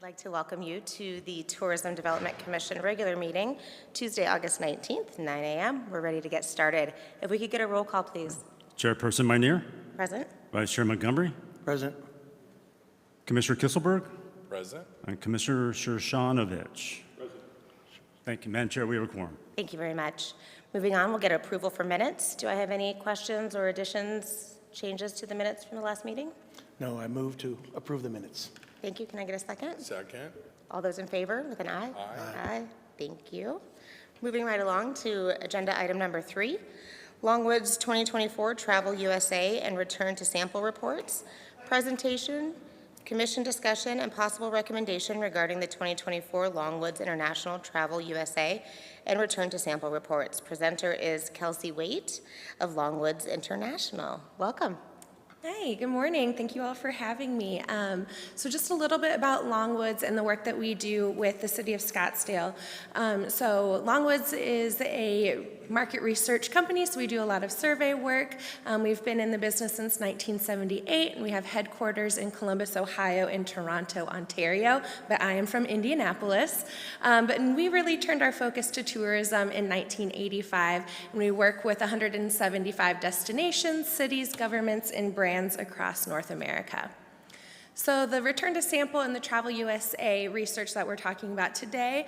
I'd like to welcome you to the Tourism Development Commission regular meeting, Tuesday, August 19th, 9 a.m. We're ready to get started. If we could get a roll call, please. Chairperson Minear. Present. Vice Chair Montgomery. Present. Commissioner Kisselberg. Present. And Commissioner Shershanovic. Present. Thank you, Madam Chair. We have a quorum. Thank you very much. Moving on, we'll get approval for minutes. Do I have any questions or additions, changes to the minutes from the last meeting? No, I move to approve the minutes. Thank you. Can I get a second? Second. All those in favor with an aye? Aye. Aye. Thank you. Moving right along to agenda item number 3, Longwood's 2024 Travel USA and Return to Sample Reports. Presentation, commission discussion, and possible recommendation regarding the 2024 Longwoods International Travel USA and Return to Sample Reports. Presenter is Kelsey Waite of Longwoods International. Welcome. Hi, good morning. Thank you all for having me. So just a little bit about Longwoods and the work that we do with the city of Scottsdale. So Longwoods is a market research company, so we do a lot of survey work. We've been in the business since 1978, and we have headquarters in Columbus, Ohio, and Toronto, Ontario, but I am from Indianapolis. But we really turned our focus to tourism in 1985, and we work with 175 destinations, cities, governments, and brands across North America. So the Return to Sample and the Travel USA research that we're talking about today,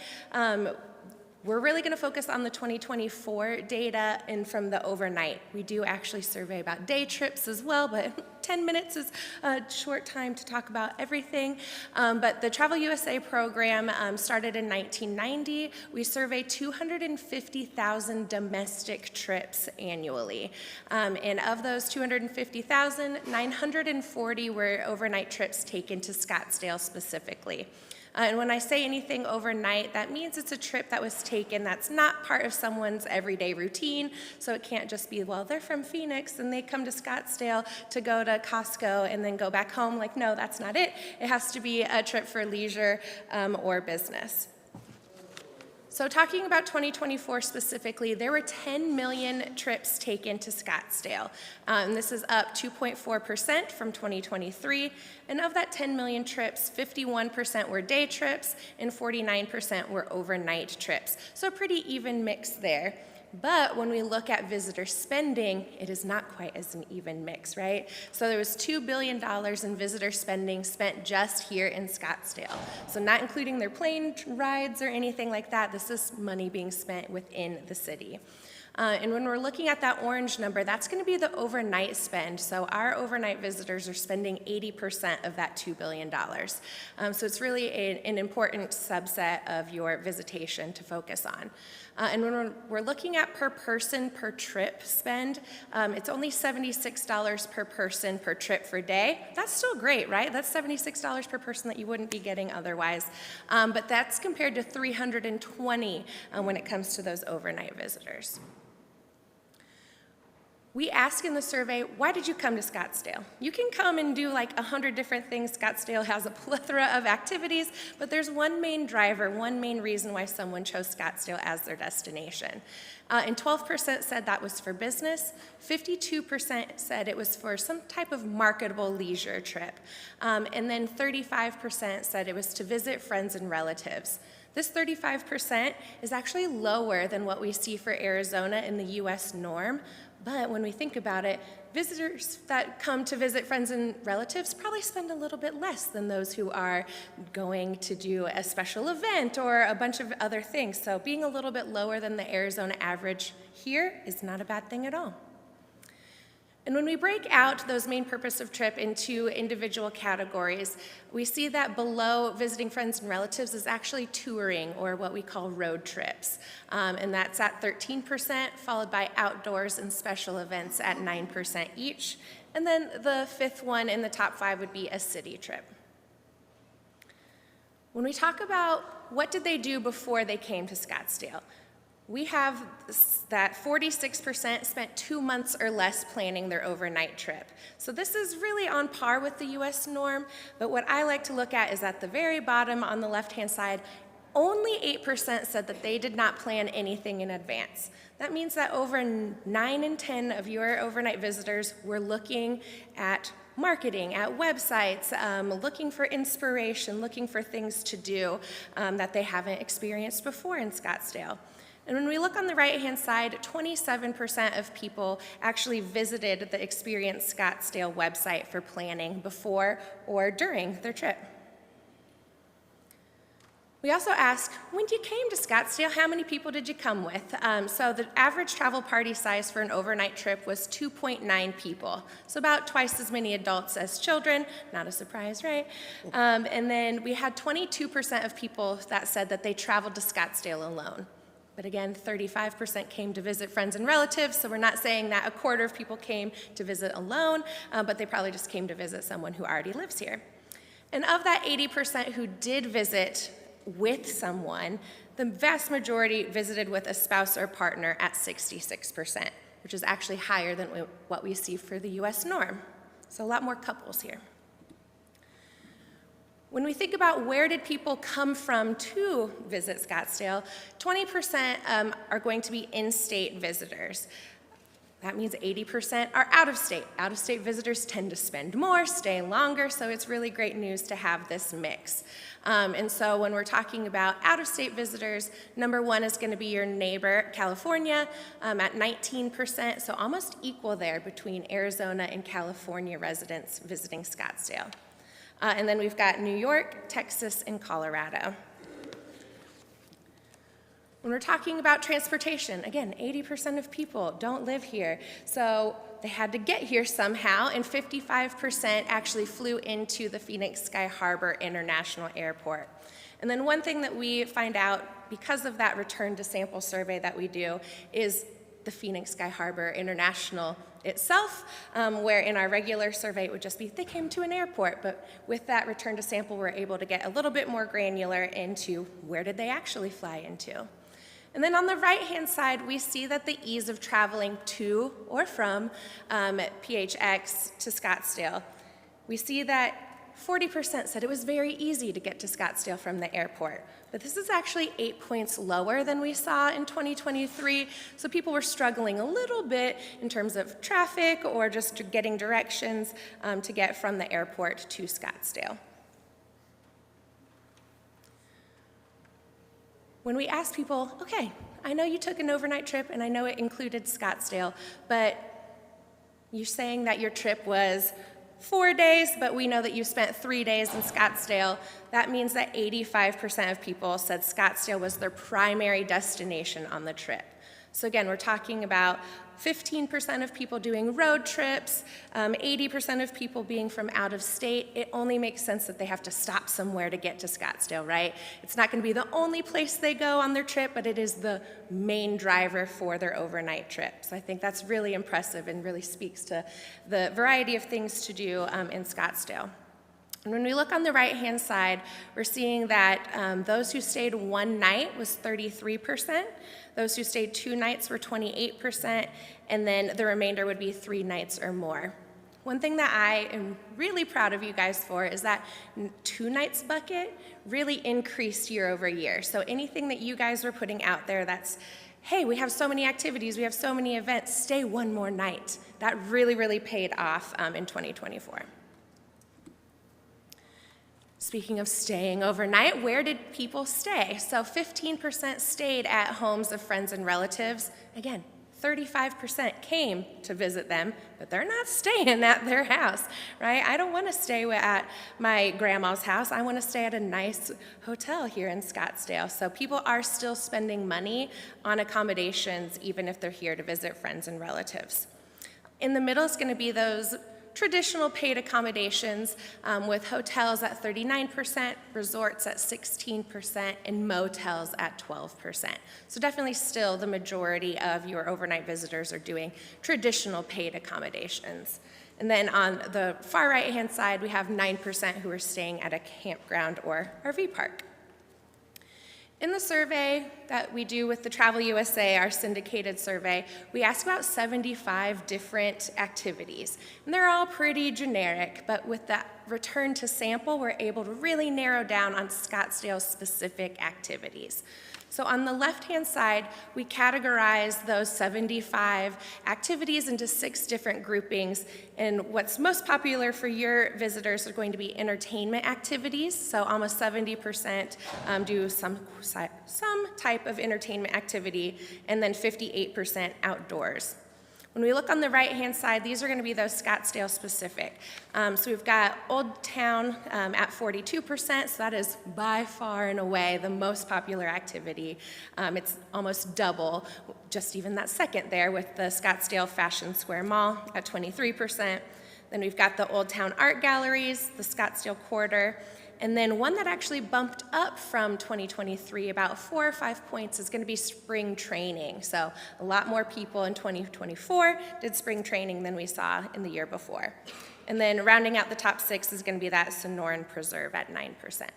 we're really going to focus on the 2024 data and from the overnight. We do actually survey about day trips as well, but 10 minutes is a short time to talk about everything. But the Travel USA program started in 1990. We survey 250,000 domestic trips annually. And of those 250,000, 940 were overnight trips taken to Scottsdale specifically. And when I say anything overnight, that means it's a trip that was taken that's not part of someone's everyday routine. So it can't just be, well, they're from Phoenix and they come to Scottsdale to go to Costco and then go back home. Like, no, that's not it. It has to be a trip for leisure or business. So talking about 2024 specifically, there were 10 million trips taken to Scottsdale. And this is up 2.4% from 2023. And of that 10 million trips, 51% were day trips and 49% were overnight trips. So a pretty even mix there. But when we look at visitor spending, it is not quite as an even mix, right? So there was $2 billion in visitor spending spent just here in Scottsdale. So not including their plane rides or anything like that. This is money being spent within the city. And when we're looking at that orange number, that's going to be the overnight spend. So our overnight visitors are spending 80% of that $2 billion. So it's really an important subset of your visitation to focus on. And when we're looking at per person per trip spend, it's only $76 per person per trip per day. That's still great, right? That's $76 per person that you wouldn't be getting otherwise. But that's compared to $320 when it comes to those overnight visitors. We ask in the survey, why did you come to Scottsdale? You can come and do like 100 different things. Scottsdale has a plethora of activities, but there's one main driver, one main reason why someone chose Scottsdale as their destination. And 12% said that was for business. 52% said it was for some type of marketable leisure trip. And then 35% said it was to visit friends and relatives. This 35% is actually lower than what we see for Arizona in the US norm. But when we think about it, visitors that come to visit friends and relatives probably spend a little bit less than those who are going to do a special event or a bunch of other things. So being a little bit lower than the Arizona average here is not a bad thing at all. And when we break out those main purpose of trip into individual categories, we see that below visiting friends and relatives is actually touring, or what we call road trips. And that's at 13%, followed by outdoors and special events at 9% each. And then the fifth one in the top 5 would be a city trip. When we talk about what did they do before they came to Scottsdale, we have that 46% spent 2 months or less planning their overnight trip. So this is really on par with the US norm, but what I like to look at is at the very bottom on the left-hand side, only 8% said that they did not plan anything in advance. That means that over 9 in 10 of your overnight visitors were looking at marketing, at websites, looking for inspiration, looking for things to do that they haven't experienced before in Scottsdale. And when we look on the right-hand side, 27% of people actually visited the Experience Scottsdale website for planning before or during their trip. We also asked, when you came to Scottsdale, how many people did you come with? So the average travel party size for an overnight trip was 2.9 people, so about twice as many adults as children. Not a surprise, right? And then we had 22% of people that said that they traveled to Scottsdale alone. But again, 35% came to visit friends and relatives, so we're not saying that a quarter of people came to visit alone, but they probably just came to visit someone who already lives here. And of that 80% who did visit with someone, the vast majority visited with a spouse or partner at 66%, which is actually higher than what we see for the US norm. So a lot more couples here. When we think about where did people come from to visit Scottsdale, 20% are going to be in-state visitors. That means 80% are out of state. Out of state visitors tend to spend more, stay longer, so it's really great news to have this mix. And so when we're talking about out of state visitors, number one is going to be your neighbor, California, at 19%, so almost equal there between Arizona and California residents visiting Scottsdale. And then we've got New York, Texas, and Colorado. When we're talking about transportation, again, 80% of people don't live here, so they had to get here somehow, and 55% actually flew into the Phoenix Sky Harbor International Airport. And then one thing that we find out because of that return to sample survey that we do is the Phoenix Sky Harbor International itself, where in our regular survey it would just be they came to an airport, but with that return to sample we're able to get a little bit more granular into where did they actually fly into. And then on the right-hand side, we see that the ease of traveling to or from PHX to Scottsdale. We see that 40% said it was very easy to get to Scottsdale from the airport. But this is actually 8 points lower than we saw in 2023. So people were struggling a little bit in terms of traffic or just getting directions to get from the airport to Scottsdale. When we ask people, okay, I know you took an overnight trip and I know it included Scottsdale, but you're saying that your trip was 4 days, but we know that you spent 3 days in Scottsdale. That means that 85% of people said Scottsdale was their primary destination on the trip. So again, we're talking about 15% of people doing road trips, 80% of people being from out of state. It only makes sense that they have to stop somewhere to get to Scottsdale, right? It's not going to be the only place they go on their trip, but it is the main driver for their overnight trip. So I think that's really impressive and really speaks to the variety of things to do in Scottsdale. And when we look on the right-hand side, we're seeing that those who stayed one night was 33%, those who stayed 2 nights were 28%, and then the remainder would be 3 nights or more. One thing that I am really proud of you guys for is that 2 nights bucket really increased year over year. So anything that you guys were putting out there that's, hey, we have so many activities, we have so many events, stay 1 more night. That really, really paid off in 2024. Speaking of staying overnight, where did people stay? So 15% stayed at homes of friends and relatives. Again, 35% came to visit them, but they're not staying at their house, right? I don't want to stay at my grandma's house. I want to stay at a nice hotel here in Scottsdale. So people are still spending money on accommodations, even if they're here to visit friends and relatives. In the middle is going to be those traditional paid accommodations with hotels at 39%, resorts at 16%, and motels at 12%. So definitely still the majority of your overnight visitors are doing traditional paid accommodations. And then on the far right-hand side, we have 9% who are staying at a campground or RV park. In the survey that we do with the Travel USA, our syndicated survey, we ask about 75 different activities. And they're all pretty generic, but with that return to sample, we're able to really narrow down on Scottsdale specific activities. So on the left-hand side, we categorize those 75 activities into 6 different groupings. And what's most popular for your visitors are going to be entertainment activities. So almost 70% do some type of entertainment activity, and then 58% outdoors. When we look on the right-hand side, these are going to be those Scottsdale specific. So we've got Old Town at 42%, so that is by far and away the most popular activity. It's almost double, just even that second there with the Scottsdale Fashion Square Mall at 23%. Then we've got the Old Town Art Galleries, the Scottsdale Quarter, and then one that actually bumped up from 2023 about 4 or 5 points is going to be spring training. So a lot more people in 2024 did spring training than we saw in the year before. And then rounding out the top 6 is going to be that Sonoran Preserve at 9%.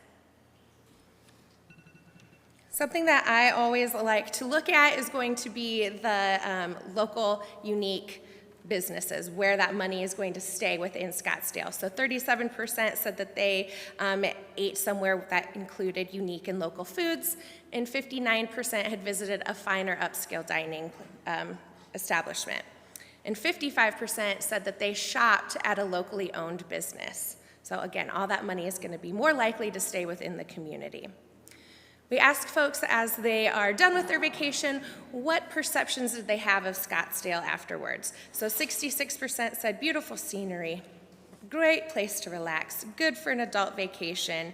Something that I always like to look at is going to be the local unique businesses, where that money is going to stay within Scottsdale. So 37% said that they ate somewhere that included unique and local foods, and 59% had visited a finer upscale dining establishment. And 55% said that they shopped at a locally owned business. So again, all that money is going to be more likely to stay within the community. We ask folks as they are done with their vacation, what perceptions did they have of Scottsdale afterwards? So 66% said beautiful scenery, great place to relax, good for an adult vacation,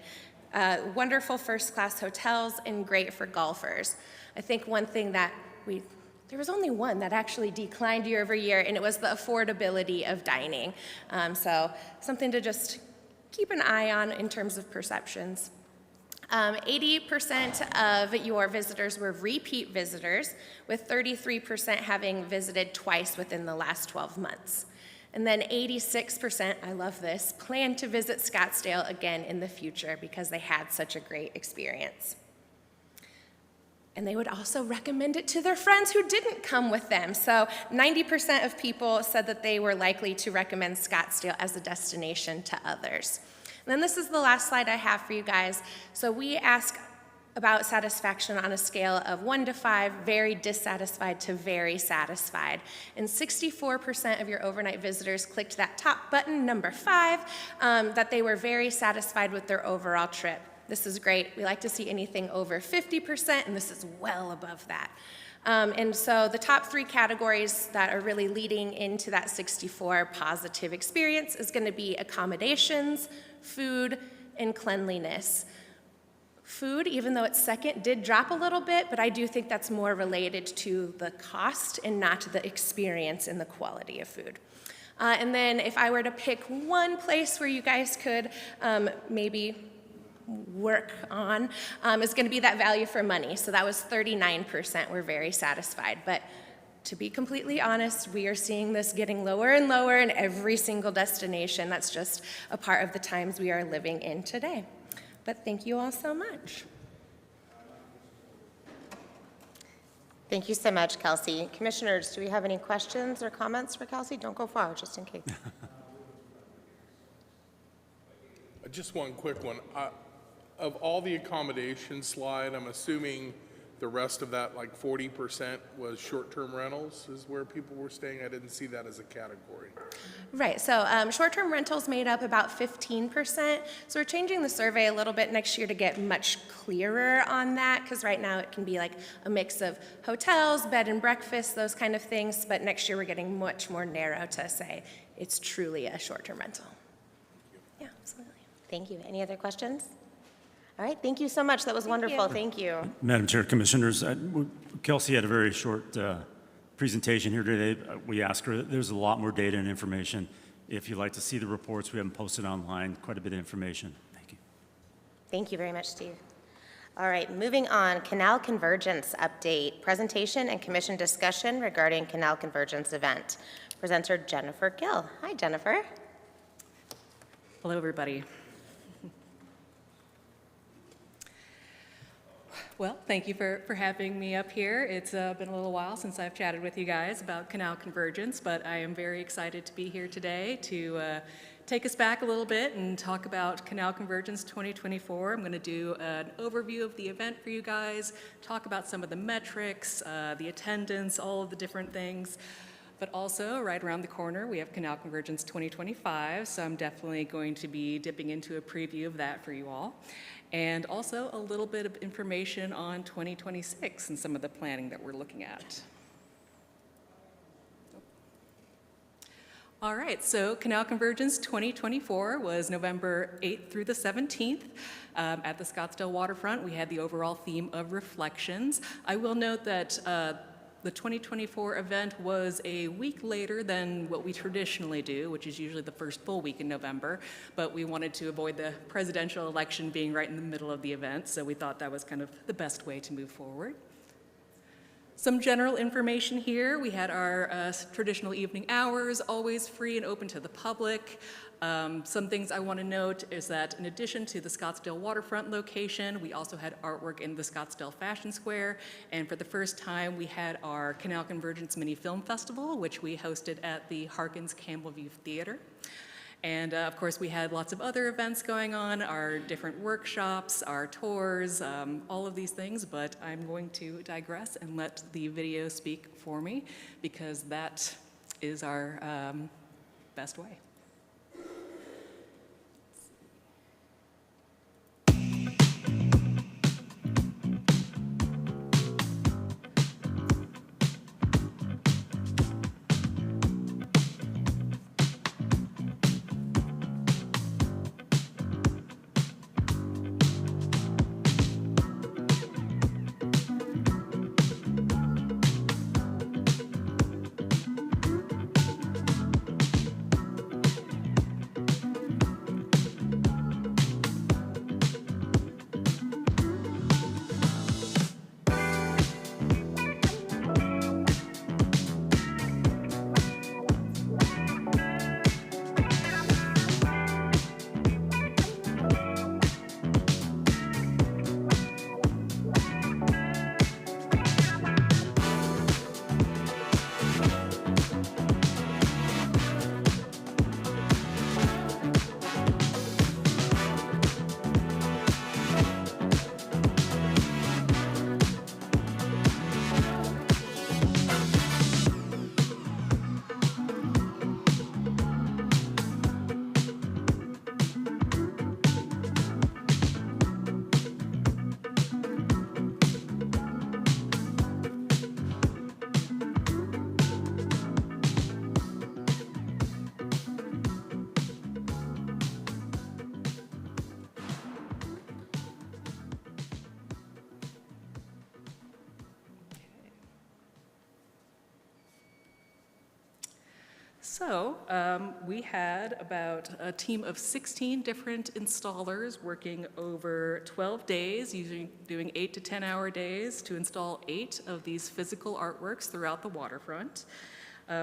wonderful first-class hotels, and great for golfers. I think one thing that there was only one that actually declined year over year, and it was the affordability of dining. So something to just keep an eye on in terms of perceptions. 80% of your visitors were repeat visitors, with 33% having visited twice within the last 12 months. And then 86%, I love this, plan to visit Scottsdale again in the future because they had such a great experience. And they would also recommend it to their friends who didn't come with them. So 90% of people said that they were likely to recommend Scottsdale as a destination to others. And then this is the last slide I have for you guys. So we ask about satisfaction on a scale of 1 to 5, very dissatisfied to very satisfied. And 64% of your overnight visitors clicked that top button, number 5, that they were very satisfied with their overall trip. This is great. We like to see anything over 50%, and this is well above that. And so the top 3 categories that are really leading into that 64 positive experience is going to be accommodations, food, and cleanliness. Food, even though it's second, did drop a little bit, but I do think that's more related to the cost and not to the experience and the quality of food. And then if I were to pick one place where you guys could maybe work on, is going to be that value for money. So that was 39% were very satisfied. But to be completely honest, we are seeing this getting lower and lower in every single destination. That's just a part of the times we are living in today. But thank you all so much. Thank you so much, Kelsey. Commissioners, do we have any questions or comments for Kelsey? Don't go far, just in case. Just one quick one. Of all the accommodation slide, I'm assuming the rest of that, like 40%, was short-term rentals is where people were staying? I didn't see that as a category. Right, so short-term rentals made up about 15%. So we're changing the survey a little bit next year to get much clearer on that, because right now it can be like a mix of hotels, bed and breakfast, those kind of things. But next year we're getting much more narrow to say it's truly a short-term rental. Yeah, absolutely. Thank you. Any other questions? All right, thank you so much. That was wonderful. Thank you. Madam Chair, Commissioners, Kelsey had a very short presentation here today. We asked her, there's a lot more data and information. If you'd like to see the reports, we have them posted online, quite a bit of information. Thank you. Thank you very much, Steve. All right, moving on, Canal Convergence update, presentation and commission discussion regarding Canal Convergence event. Presenter Jennifer Gill. Hi, Jennifer. Hello, everybody. Well, thank you for having me up here. It's been a little while since I've chatted with you guys about canal convergence, but I am very excited to be here today to take us back a little bit and talk about Canal Convergence 2024. I'm going to do an overview of the event for you guys, talk about some of the metrics, the attendance, all of the different things. But also, right around the corner, we have Canal Convergence 2025, so I'm definitely going to be dipping into a preview of that for you all. And also a little bit of information on 2026 and some of the planning that we're looking at. All right, so Canal Convergence 2024 was November 8th through the 17th. At the Scottsdale waterfront, we had the overall theme of reflections. I will note that the 2024 event was a week later than what we traditionally do, which is usually the first full week in November, but we wanted to avoid the presidential election being right in the middle of the event, so we thought that was kind of the best way to move forward. Some general information here. We had our traditional evening hours, always free and open to the public. Some things I want to note is that in addition to the Scottsdale waterfront location, we also had artwork in the Scottsdale Fashion Square. And for the first time, we had our Canal Convergence Mini Film Festival, which we hosted at the Harkins Campbellview Theater. And of course, we had lots of other events going on, our different workshops, our tours, all of these things, but I'm going to digress and let the video speak for me because that is our best way. So we had about a team of 16 different installers working over 12 days, usually doing 8 to 10-hour days to install 8 of these physical artworks throughout the waterfront.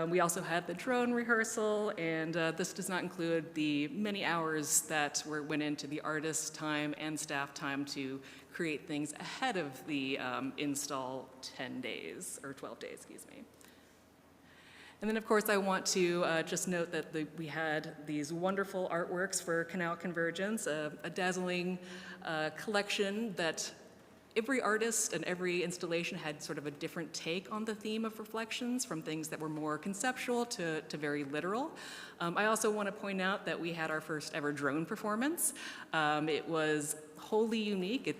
We also had the drone rehearsal, and this does not include the many hours that went into the artist's time and staff time to create things ahead of the install 10 days, or 12 days, excuse me. And then, of course, I want to just note that we had these wonderful artworks for Canal Convergence, a dazzling collection that every artist and every installation had sort of a different take on the theme of reflections, from things that were more conceptual to very literal. I also want to point out that we had our first ever drone performance. It was wholly unique.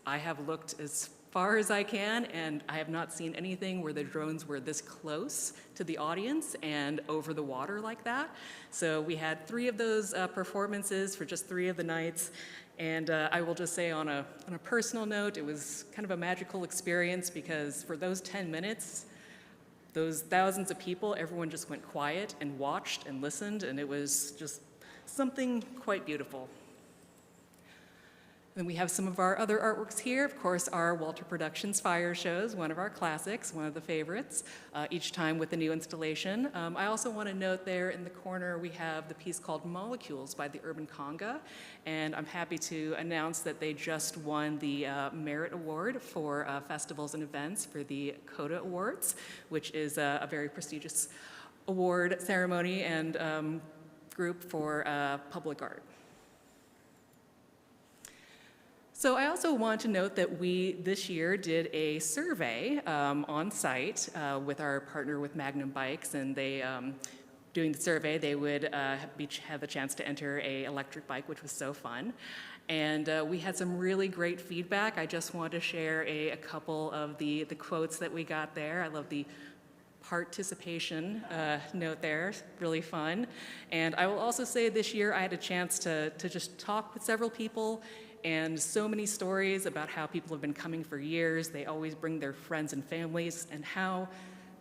I have looked as far as I can, and I have not seen anything where the drones were this close to the audience and over the water like that. So we had 3 of those performances for just 3 of the nights. And I will just say on a personal note, it was kind of a magical experience because for those 10 minutes, those thousands of people, everyone just went quiet and watched and listened, and it was just something quite beautiful. Then we have some of our other artworks here. Of course, our Walter Productions fire shows, one of our classics, one of the favorites, each time with a new installation. I also want to note there in the corner we have the piece called Molecules by the Urban Conga, and I'm happy to announce that they just won the Merit Award for festivals and events for the CODA Awards, which is a very prestigious award ceremony and group for public art. So I also want to note that we, this year, did a survey on site with our partner with Magnum Bikes, and they, doing the survey, they would each have the chance to enter an electric bike, which was so fun. And we had some really great feedback. I just want to share a couple of the quotes that we got there. I love the participation note there, really fun. And I will also say this year I had a chance to just talk with several people, and so many stories about how people have been coming for years. They always bring their friends and families, and how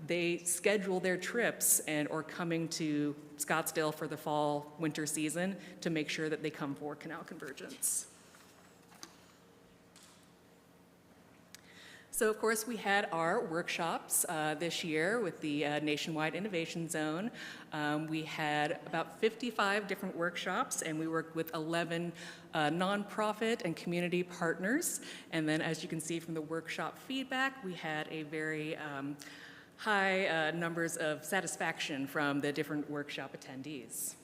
they schedule their trips or coming to Scottsdale for the fall, winter season to make sure that they come for Canal Convergence. So of course we had our workshops this year with the Nationwide Innovation Zone. We had about 55 different workshops, and we worked with 11 nonprofit and community partners. And then as you can see from the workshop feedback, we had a very high numbers of satisfaction from the different workshop attendees.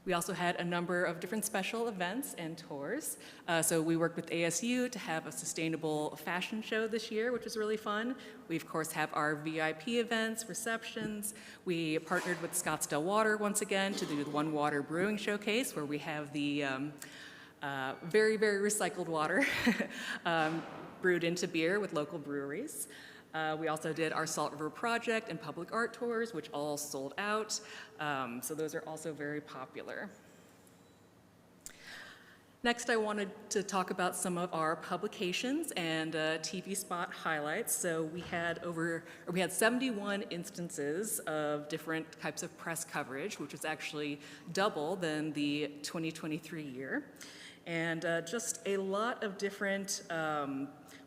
We also had a number of different special events and tours. So we worked with ASU to have a sustainable fashion show this year, which was really fun. We, of course, have our VIP events, receptions. We partnered with Scottsdale Water once again to do the One Water Brewing Showcase, where we have the very, very recycled water brewed into beer with local breweries. We also did our Salt River Project and public art tours, which all sold out. So those are also very popular. Next, I wanted to talk about some of our publications and TV spot highlights. So we had 71 instances of different types of press coverage, which was actually double than the 2023 year. And just a lot of different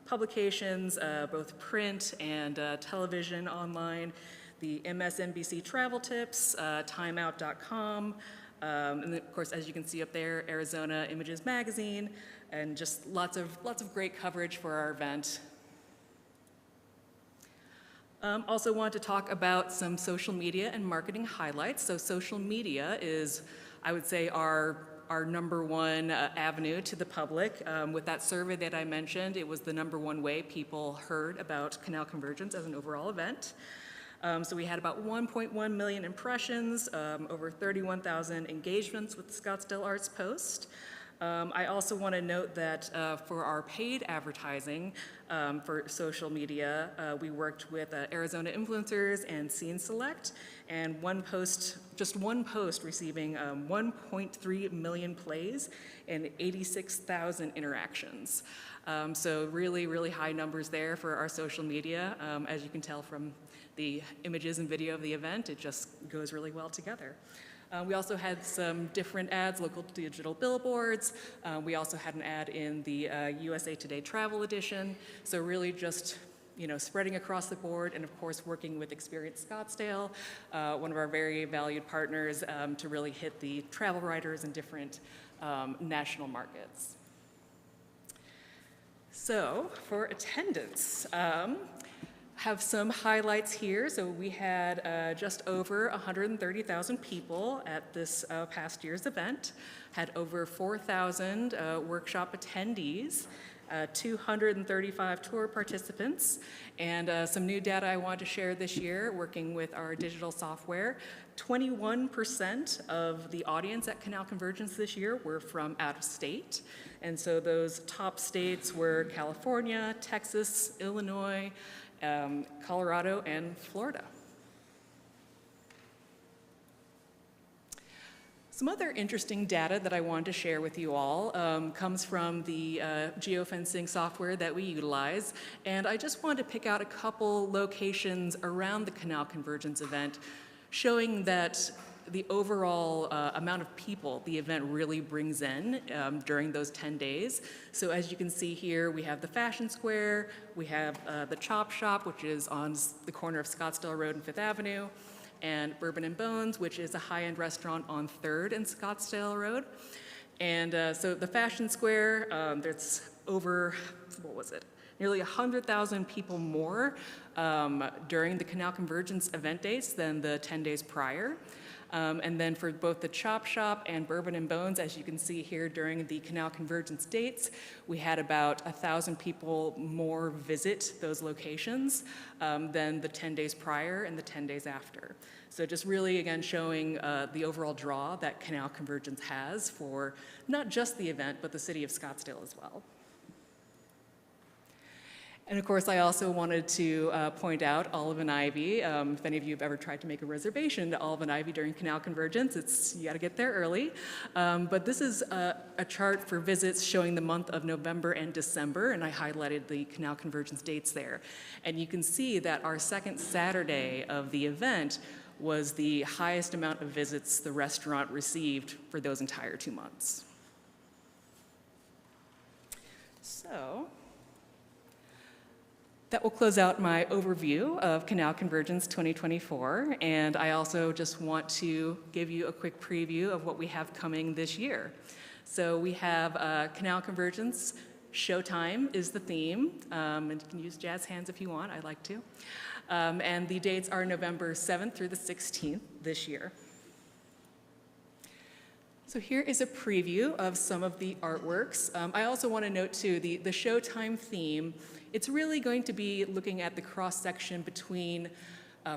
publications, both print and television online, the MSNBC Travel Tips, timeout.com, and then, of course, as you can see up there, Arizona Images Magazine, and just lots of great coverage for our event. Also want to talk about some social media and marketing highlights. So social media is, I would say, our number one avenue to the public. With that survey that I mentioned, it was the number one way people heard about Canal Convergence as an overall event. So we had about 1.1 million impressions, over 31,000 engagements with the Scottsdale Arts Post. I also want to note that for our paid advertising for social media, we worked with Arizona influencers and Scene Select, and just one post receiving 1.3 million plays and 86,000 interactions. So really, really high numbers there for our social media. As you can tell from the images and video of the event, it just goes really well together. We also had some different ads, local digital billboards. We also had an ad in the USA Today Travel Edition. So really just, spreading across the board, and of course working with Experience Scottsdale, one of our very valued partners, to really hit the travel writers in different national markets. So for attendance, have some highlights here. So we had just over 130,000 people at this past year's event, had over 4,000 workshop attendees, 235 tour participants, and some new data I want to share this year, working with our digital software. 21% of the audience at Canal Convergence this year were from out of state. And so those top states were California, Texas, Illinois, Colorado, and Florida. Some other interesting data that I wanted to share with you all comes from the geofencing software that we utilize. And I just wanted to pick out a couple locations around the Canal Convergence event, showing that the overall amount of people the event really brings in during those 10 days. So as you can see here, we have the Fashion Square, we have the Chop Shop, which is on the corner of Scottsdale Road and Fifth Avenue, and Bourbon and Bones, which is a high-end restaurant on 3rd and Scottsdale Road. And so the Fashion Square, there's over, what was it? Nearly 100,000 people more during the Canal Convergence event dates than the 10 days prior. And then for both the Chop Shop and Bourbon and Bones, as you can see here during the Canal Convergence dates, we had about 1,000 people more visit those locations than the 10 days prior and the 10 days after. So just really, again, showing the overall draw that Canal Convergence has for not just the event, but the city of Scottsdale as well. And of course, I also wanted to point out Olive and Ivy. If any of you have ever tried to make a reservation to Olive and Ivy during Canal Convergence, you got to get there early. But this is a chart for visits showing the month of November and December, and I highlighted the Canal Convergence dates there. And you can see that our second Saturday of the event was the highest amount of visits the restaurant received for those entire 2 months. So that will close out my overview of Canal Convergence 2024, and I also just want to give you a quick preview of what we have coming this year. So we have Canal Convergence, Showtime is the theme, and you can use jazz hands if you want, I like to. And the dates are November 7th through the 16th this year. So here is a preview of some of the artworks. I also want to note too, the Showtime theme, it's really going to be looking at the cross-section between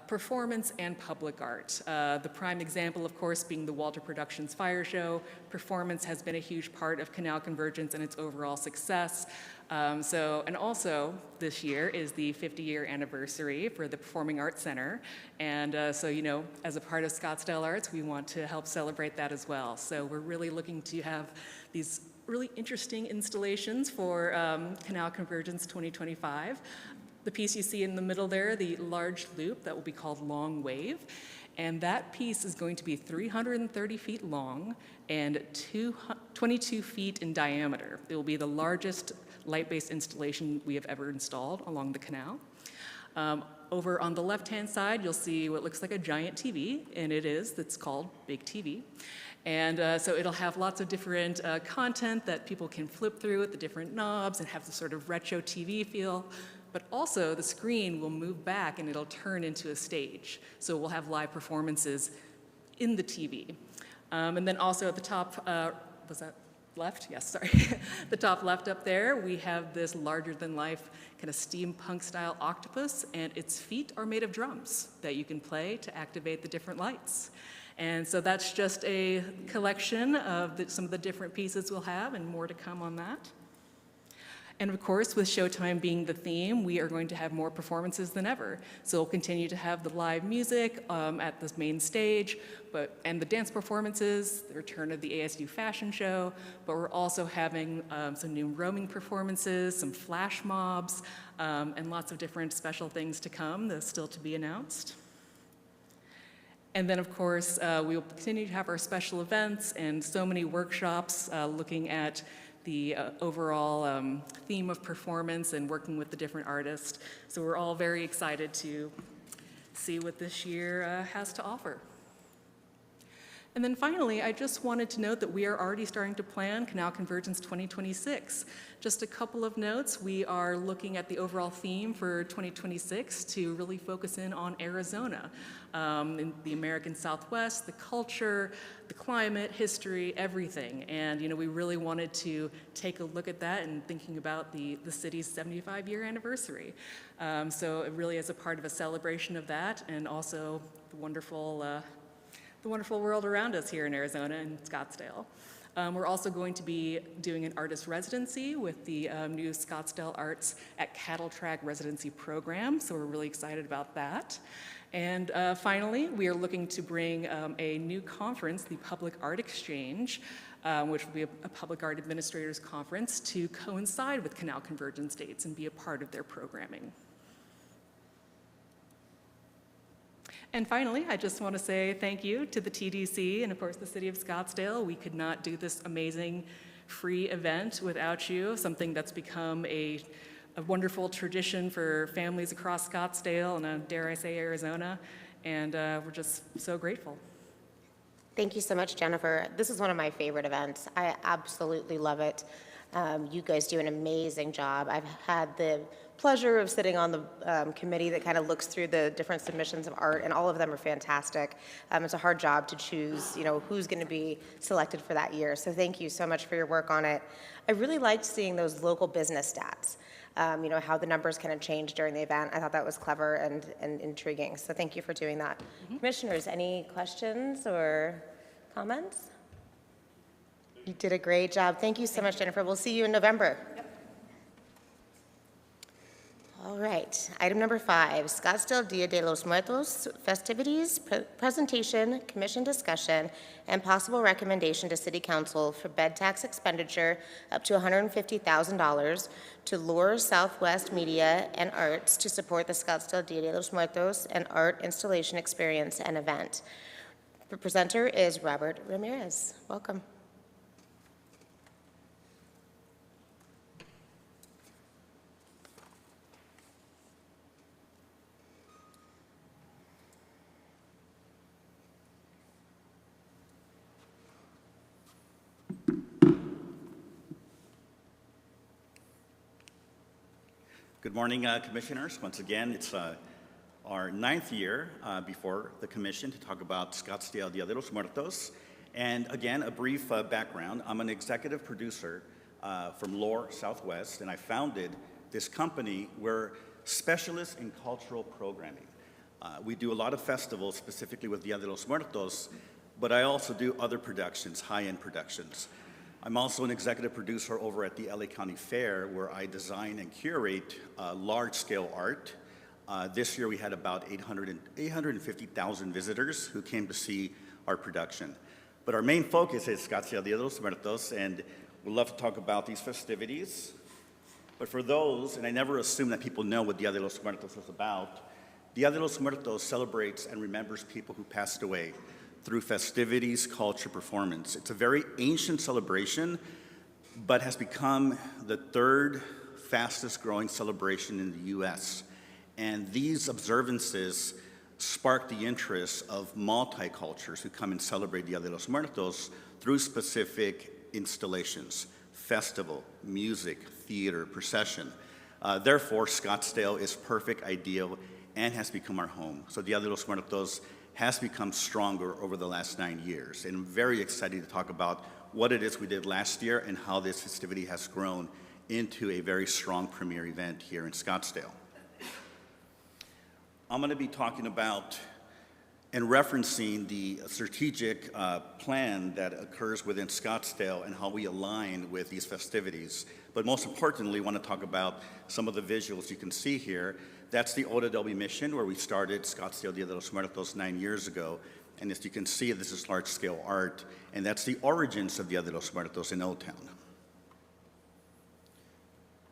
performance and public art. The prime example, of course, being the Walter Productions Fire Show. Performance has been a huge part of Canal Convergence and its overall success. And also this year is the 50-year anniversary for the Performing Arts Center. And so, you know, as a part of Scottsdale Arts, we want to help celebrate that as well. So we're really looking to have these really interesting installations for Canal Convergence 2025. The piece you see in the middle there, the large loop, that will be called Long Wave. And that piece is going to be 330 feet long and 22 feet in diameter. It will be the largest light-based installation we have ever installed along the canal. Over on the left-hand side, you'll see what looks like a giant TV, and it's called Big TV. And so it'll have lots of different content that people can flip through with the different knobs and have the sort of retro TV feel. But also the screen will move back and it'll turn into a stage. So we'll have live performances in the TV. And then also at the top, was that left? Yes, sorry. The top left up there, we have this larger-than-life kind of steampunk style octopus, and its feet are made of drums that you can play to activate the different lights. And so that's just a collection of some of the different pieces we'll have, and more to come on that. And of course, with Showtime being the theme, we are going to have more performances than ever. So we'll continue to have the live music at the main stage, and the dance performances, the return of the ASU fashion show, but we're also having some new roaming performances, some flash mobs, and lots of different special things to come that's still to be announced. And then, of course, we will continue to have our special events and so many workshops looking at the overall theme of performance and working with the different artists. So we're all very excited to see what this year has to offer. And then finally, I just wanted to note that we are already starting to plan Canal Convergence 2026. Just a couple of notes. We are looking at the overall theme for 2026 to really focus in on Arizona, in the American Southwest, the culture, the climate, history, everything. And you know, we really wanted to take a look at that and thinking about the city's 75-year anniversary. So it really is a part of a celebration of that, and also the wonderful world around us here in Arizona and Scottsdale. We're also going to be doing an artist residency with the new Scottsdale Arts at Cattle Track residency program, so we're really excited about that. And finally, we are looking to bring a new conference, the Public Art Exchange, which will be a public art administrators conference to coincide with Canal Convergence dates and be a part of their programming. And finally, I just want to say thank you to the TDC and, of course, the City of Scottsdale. We could not do this amazing free event without you, something that's become a wonderful tradition for families across Scottsdale and, dare I say, Arizona. And we're just so grateful. Thank you so much, Jennifer. This is one of my favorite events. I absolutely love it. You guys do an amazing job. I've had the pleasure of sitting on the committee that kind of looks through the different submissions of art, and all of them are fantastic. It's a hard job to choose, who's going to be selected for that year. So thank you so much for your work on it. I really liked seeing those local business stats. How the numbers kind of changed during the event. I thought that was clever and intriguing. So thank you for doing that. Commissioners, any questions or comments? You did a great job. Thank you so much, Jennifer. We'll see you in November. All right, item number 5, Scottsdale Dia de los Muertos festivities, presentation, commission discussion, and possible recommendation to City Council for bed tax expenditure up to $150,000 to lure Southwest Media and Arts to support the Scottsdale Dia de los Muertos and art installation experience and event. The presenter is Robert Ramirez. Welcome. Good morning, Commissioners. Once again, it's our 9th year before the Commission to talk about Scottsdale Dia de los Muertos. And again, a brief background. I'm an executive producer from Lore Southwest, and I founded this company. We're specialists in cultural programming. We do a lot of festivals, specifically with Dia de los Muertos, but I also do other productions, high-end productions. I'm also an executive producer over at the LA County Fair, where I design and curate large-scale art. This year we had about 850,000 visitors who came to see our production. But our main focus is Scottsdale Dia de los Muertos, and we'd love to talk about these festivities. But for those, and I never assume that people know what Dia de los Muertos is about, Dia de los Muertos celebrates and remembers people who passed away through festivities, culture, performance. It's a very ancient celebration, but has become the 3rd fastest growing celebration in the US. And these observances spark the interest of multicultures who come and celebrate Dia de los Muertos through specific installations, festival, music, theater, procession. Therefore, Scottsdale is perfect, ideal, and has become our home. So Dia de los Muertos has become stronger over the last 9 years. And I'm very excited to talk about what it is we did last year and how this festivity has grown into a very strong premier event here in Scottsdale. I'm going to be talking about and referencing the strategic plan that occurs within Scottsdale and how we align with these festivities. But most importantly, I want to talk about some of the visuals you can see here. That's the Old Adobe mission, where we started Scottsdale Dia de los Muertos 9 years ago. And as you can see, this is large-scale art, and that's the origins of Dia de los Muertos in Old Town.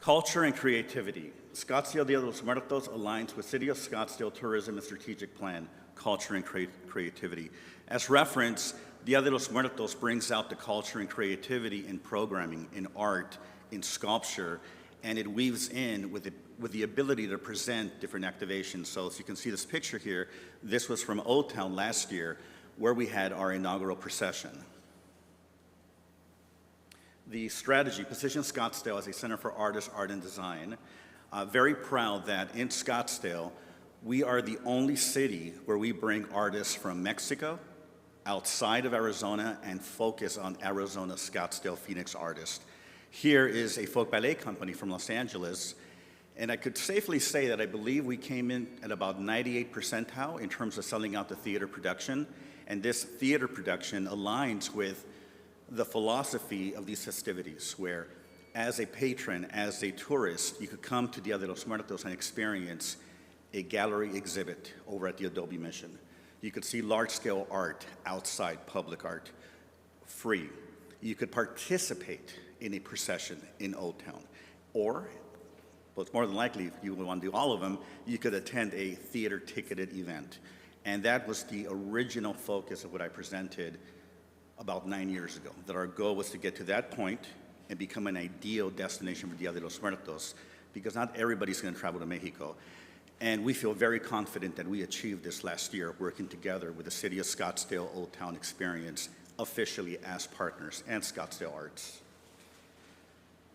Culture and creativity. Scottsdale Dia de los Muertos aligns with City of Scottsdale Tourism and Strategic Plan, culture and creativity. As reference, Dia de los Muertos brings out the culture and creativity in programming, in art, in sculpture, and it weaves in with the ability to present different activations. So as you can see this picture here, this was from Old Town last year, where we had our inaugural procession. The strategy positions Scottsdale as a center for artists, art, and design. Very proud that in Scottsdale, we are the only city where we bring artists from Mexico, outside of Arizona, and focus on Arizona, Scottsdale, Phoenix artists. Here is a folk ballet company from Los Angeles, and I could safely say that I believe we came in at about 98th percentile in terms of selling out the theater production, and this theater production aligns with the philosophy of these festivities, where as a patron, as a tourist, you could come to Dia de los Muertos and experience a gallery exhibit over at the Adobe Mission. You could see large-scale art, outside public art, free. You could participate in a procession in Old Town. Or, but more than likely, if you would want to do all of them, you could attend a theater ticketed event. And that was the original focus of what I presented about 9 years ago, that our goal was to get to that point and become an ideal destination for Dia de los Muertos, because not everybody's going to travel to Mexico. And we feel very confident that we achieved this last year, working together with the City of Scottsdale Old Town Experience, officially as partners, and Scottsdale Arts.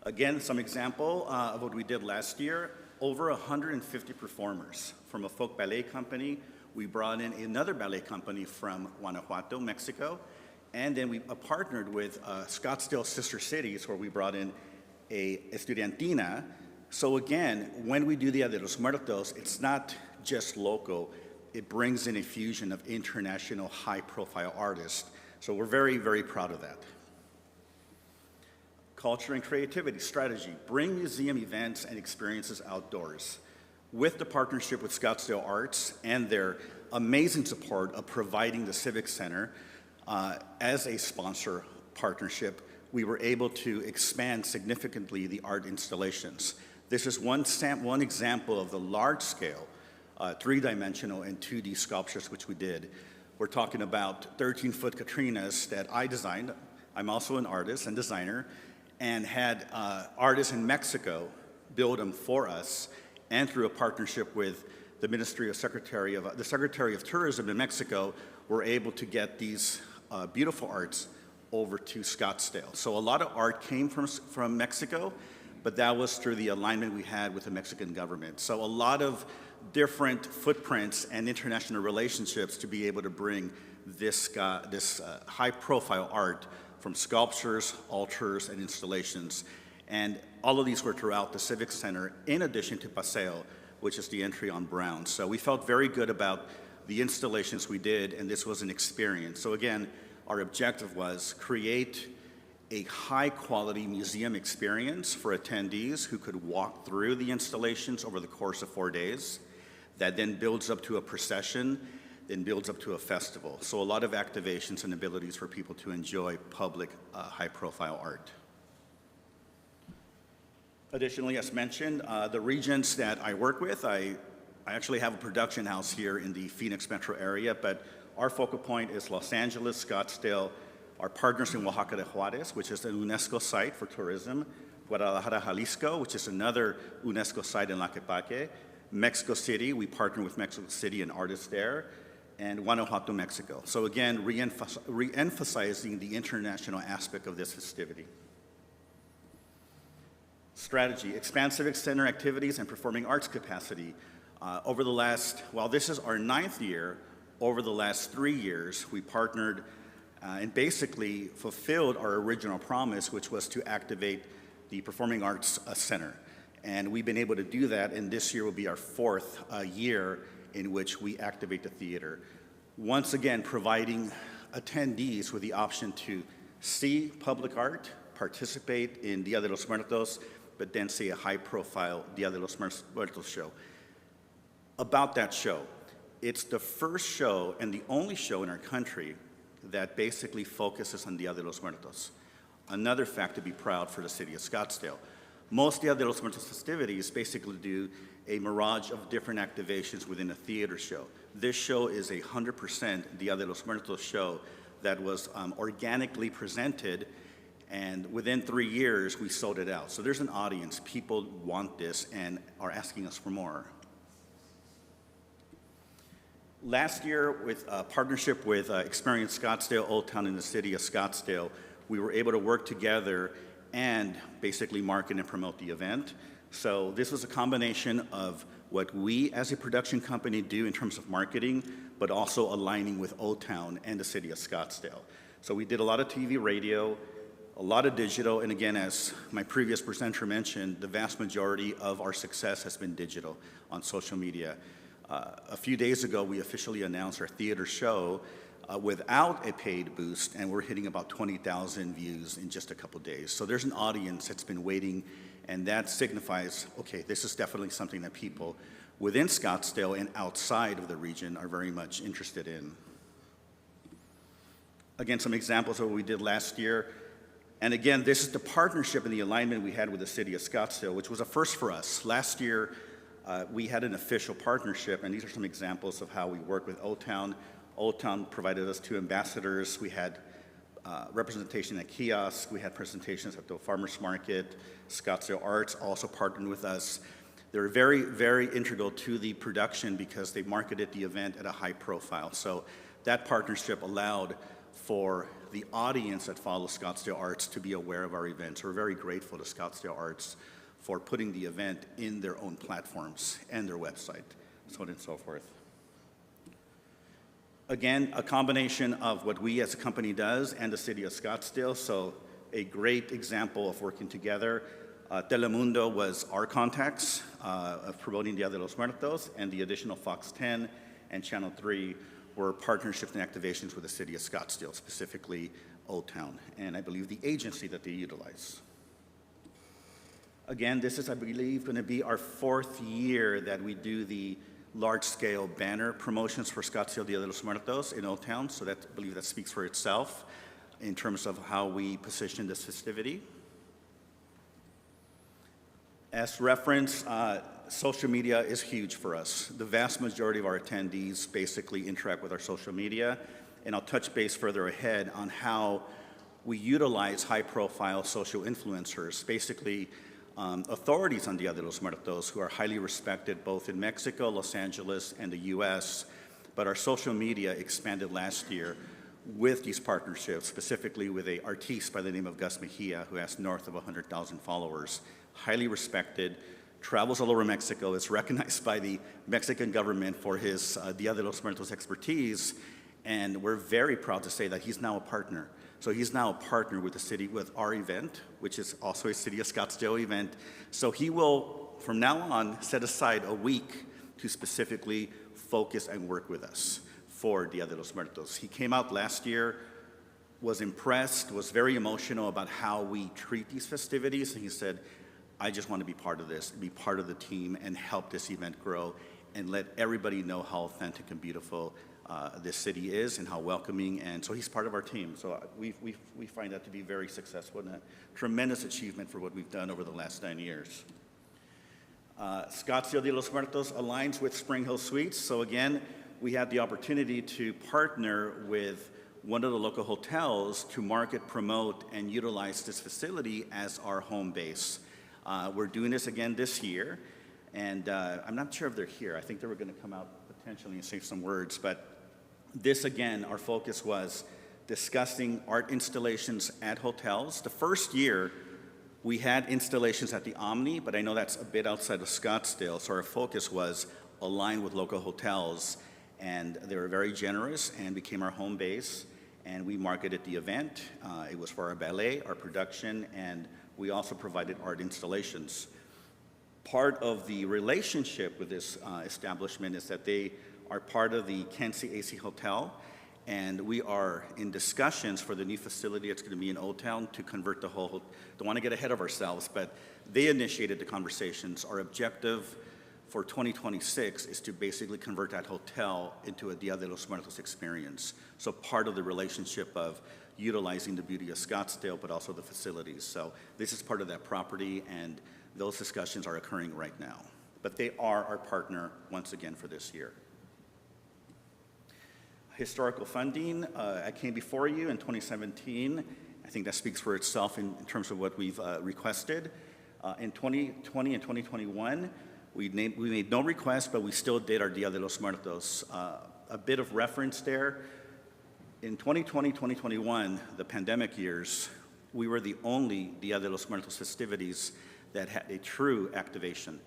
Again, some example of what we did last year, over 150 performers from a folk ballet company. We brought in another ballet company from Guanajuato, Mexico, and then we partnered with Scottsdale Sister Cities, where we brought in a estudiantina. So again, when we do Dia de los Muertos, it's not just local. It brings in a fusion of international high-profile artists. So we're very, very proud of that. Culture and creativity strategy. Bring museum events and experiences outdoors. With the partnership with Scottsdale Arts and their amazing support of providing the Civic Center as a sponsor partnership, we were able to expand significantly the art installations. This is one example of the large-scale, three-dimensional and 2D sculptures which we did. We're talking about 13-foot Katrinas that I designed. I'm also an artist and designer, and had artists in Mexico build them for us, and through a partnership with the Secretary of Tourism in Mexico, we're able to get these beautiful arts over to Scottsdale. So a lot of art came from Mexico, but that was through the alignment we had with the Mexican government. So a lot of different footprints and international relationships to be able to bring this high-profile art from sculptures, altars, and installations. And all of these were throughout the Civic Center, in addition to Paseo, which is the entry on Brown. So we felt very good about the installations we did, and this was an experience. So again, our objective was create a high-quality museum experience for attendees who could walk through the installations over the course of 4 days. That then builds up to a procession, then builds up to a festival. So a lot of activations and abilities for people to enjoy public, high-profile art. Additionally, as mentioned, the regions that I work with, I actually have a production house here in the Phoenix metro area, but our focal point is Los Angeles, Scottsdale, our partners in Oaxaca de Juarez, which is an UNESCO site for tourism, Guadalajara, Jalisco, which is another UNESCO site in Tlaquepaque, Mexico City, we partner with Mexico City and artists there, and Guanajuato, Mexico. So again, re-emphasizing the international aspect of this festivity. Strategy, expand Civic Center activities and performing arts capacity. This is our 9th year, over the last 3 years, we partnered and basically fulfilled our original promise, which was to activate the Performing Arts Center. And we've been able to do that, and this year will be our 4th year in which we activate the theater. Once again, providing attendees with the option to see public art, participate in Dia de los Muertos, but then see a high-profile Dia de los Muertos show. About that show, it's the first show and the only show in our country that basically focuses on Dia de los Muertos. Another fact to be proud for the city of Scottsdale. Most Dia de los Muertos festivities basically do a mirage of different activations within a theater show. This show is a 100% Dia de los Muertos show that was organically presented, and within 3 years, we sold it out. So there's an audience. People want this and are asking us for more. Last year, with a partnership with Experience Scottsdale, Old Town in the city of Scottsdale, we were able to work together and basically market and promote the event. So this was a combination of what we as a production company do in terms of marketing, but also aligning with Old Town and the city of Scottsdale. So we did a lot of TV, radio, a lot of digital, and again, as my previous presenter mentioned, the vast majority of our success has been digital on social media. A few days ago, we officially announced our theater show without a paid boost, and we're hitting about 20,000 views in just a couple days. So there's an audience that's been waiting, and that signifies, okay, this is definitely something that people within Scottsdale and outside of the region are very much interested in. Again, some examples of what we did last year. And again, this is the partnership and the alignment we had with the city of Scottsdale, which was a first for us. Last year, we had an official partnership, and these are some examples of how we work with Old Town. Old Town provided us 2 ambassadors. We had representation at kiosks. We had presentations at the farmers market. Scottsdale Arts also partnered with us. They're very, very integral to the production because they marketed the event at a high profile. So that partnership allowed for the audience that follows Scottsdale Arts to be aware of our events. We're very grateful to Scottsdale Arts for putting the event in their own platforms and their website, so on and so forth. Again, a combination of what we as a company does and the city of Scottsdale, so a great example of working together. Telemundo was our contacts of promoting Dia de los Muertos, and the additional Fox 10 and Channel 3 were partnerships and activations with the city of Scottsdale, specifically Old Town, and I believe the agency that they utilize. Again, this is, I believe, going to be our 4th year that we do the large-scale banner promotions for Scottsdale Dia de los Muertos in Old Town, so that, I believe that speaks for itself in terms of how we position this festivity. As reference, social media is huge for us. The vast majority of our attendees basically interact with our social media, and I'll touch base further ahead on how we utilize high-profile social influencers, basically authorities on Dia de los Muertos who are highly respected both in Mexico, Los Angeles, and the US, but our social media expanded last year with these partnerships, specifically with an artiste by the name of Gus Mejia, who has north of 100,000 followers, highly respected, travels all over Mexico, is recognized by the Mexican government for his Dia de los Muertos expertise, and we're very proud to say that he's now a partner. So he's now a partner with the city, with our event, which is also a City of Scottsdale event. So he will, from now on, set aside a week to specifically focus and work with us for Dia de los Muertos. He came out last year, was impressed, was very emotional about how we treat these festivities, and he said, I just want to be part of this, be part of the team, and help this event grow, and let everybody know how authentic and beautiful this city is and how welcoming, and so he's part of our team. So we find that to be very successful and a tremendous achievement for what we've done over the last 9 years. Scottsdale de los Muertos aligns with Spring Hill Suites. So again, we had the opportunity to partner with one of the local hotels to market, promote, and utilize this facility as our home base. We're doing this again this year, and I'm not sure if they're here. I think they were going to come out potentially and say some words, but this, again, our focus was discussing art installations at hotels. The first year, we had installations at the Omni, but I know that's a bit outside of Scottsdale, so our focus was aligned with local hotels, and they were very generous and became our home base, and we marketed the event. It was for our ballet, our production, and we also provided art installations. Part of the relationship with this establishment is that they are part of the Kensi AC Hotel, and we are in discussions for the new facility that's going to be in Old Town to convert the whole. Don't want to get ahead of ourselves, but they initiated the conversations. Our objective for 2026 is to basically convert that hotel into a Dia de los Muertos experience. So part of the relationship of utilizing the beauty of Scottsdale, but also the facilities. So this is part of that property, and those discussions are occurring right now. But they are our partner once again for this year. Historical funding, I came before you in 2017. I think that speaks for itself in terms of what we've requested. In 2020 and 2021, we made no request, but we still did our Dia de los Muertos. A bit of reference there. In 2020, 2021, the pandemic years, we were the only Dia de los Muertos festivities that had a true activation.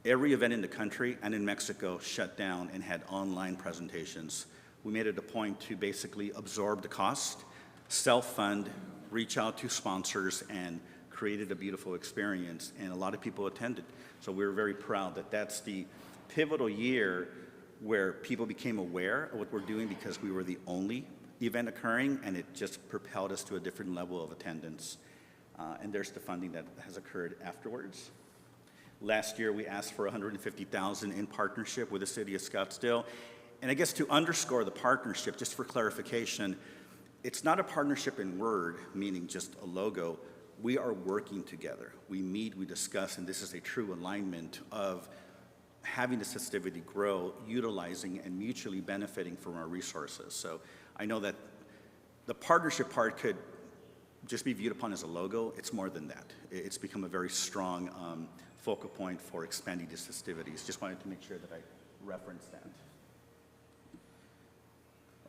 Every event in the country and in Mexico shut down and had online presentations. We made it a point to basically absorb the cost, self-fund, reach out to sponsors, and created a beautiful experience, and a lot of people attended. So we were very proud that that's the pivotal year where people became aware of what we're doing because we were the only event occurring, and it just propelled us to a different level of attendance. And there's the funding that has occurred afterwards. Last year, we asked for $150,000 in partnership with the city of Scottsdale. And I guess to underscore the partnership, just for clarification, it's not a partnership in word, meaning just a logo. We are working together. We meet, we discuss, and this is a true alignment of having this festivity grow, utilizing and mutually benefiting from our resources. So I know that the partnership part could just be viewed upon as a logo. It's more than that. It's become a very strong focal point for expanding these festivities. Just wanted to make sure that I referenced that.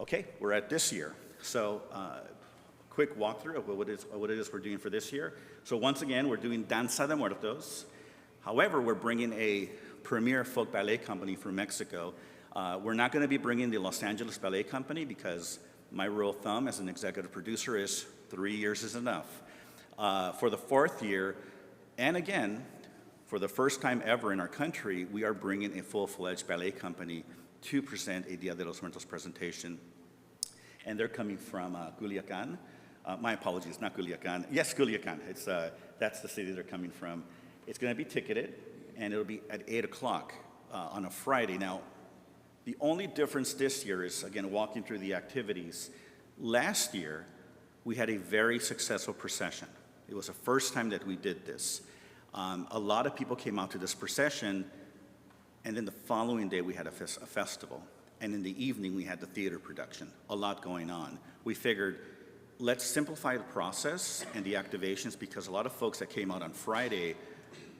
Okay, we're at this year. So quick walkthrough of what it is we're doing for this year. So once again, we're doing Danza de Muertos. However, we're bringing a premier folk ballet company from Mexico. We're not going to be bringing the Los Angeles Ballet Company because my rule of thumb as an executive producer is 3 years is enough. For the 4th year, and again, for the first time ever in our country, we are bringing a full-fledged ballet company to present a Dia de los Muertos presentation. And they're coming from Culiacan. My apologies, not Culiacan. Yes, Culiacan. That's the city they're coming from. It's going to be ticketed, and it'll be at 8 o'clock on a Friday. Now, the only difference this year is, again, walking through the activities. Last year, we had a very successful procession. It was the first time that we did this. A lot of people came out to this procession, and then the following day we had a festival. And in the evening, we had the theater production, a lot going on. We figured, let's simplify the process and the activations because a lot of folks that came out on Friday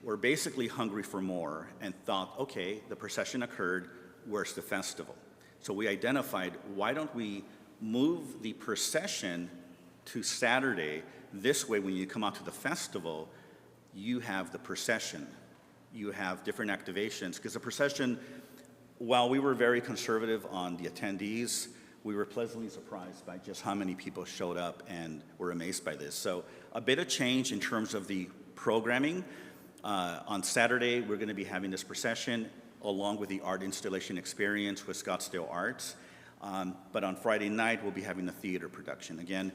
were basically hungry for more and thought, okay, the procession occurred, where's the festival? So we identified, why don't we move the procession to Saturday? This way, when you come out to the festival, you have the procession. You have different activations, because the procession, while we were very conservative on the attendees, we were pleasantly surprised by just how many people showed up and were amazed by this. So a bit of change in terms of the programming. On Saturday, we're going to be having this procession along with the art installation experience with Scottsdale Arts. But on Friday night, we'll be having a theater production. Again,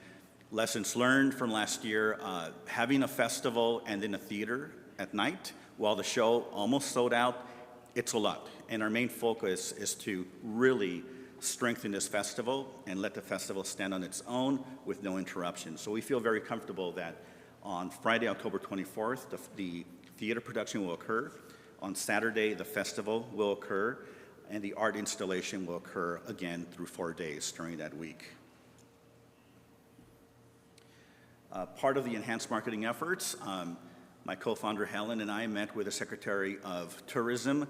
lessons learned from last year, having a festival and then a theater at night while the show almost sold out, it's a lot. And our main focus is to really strengthen this festival and let the festival stand on its own with no interruption. So we feel very comfortable that on Friday, October 24th, the theater production will occur. On Saturday, the festival will occur, and the art installation will occur again through 4 days during that week. Part of the enhanced marketing efforts, my co-founder Helen and I met with the Secretary of Tourism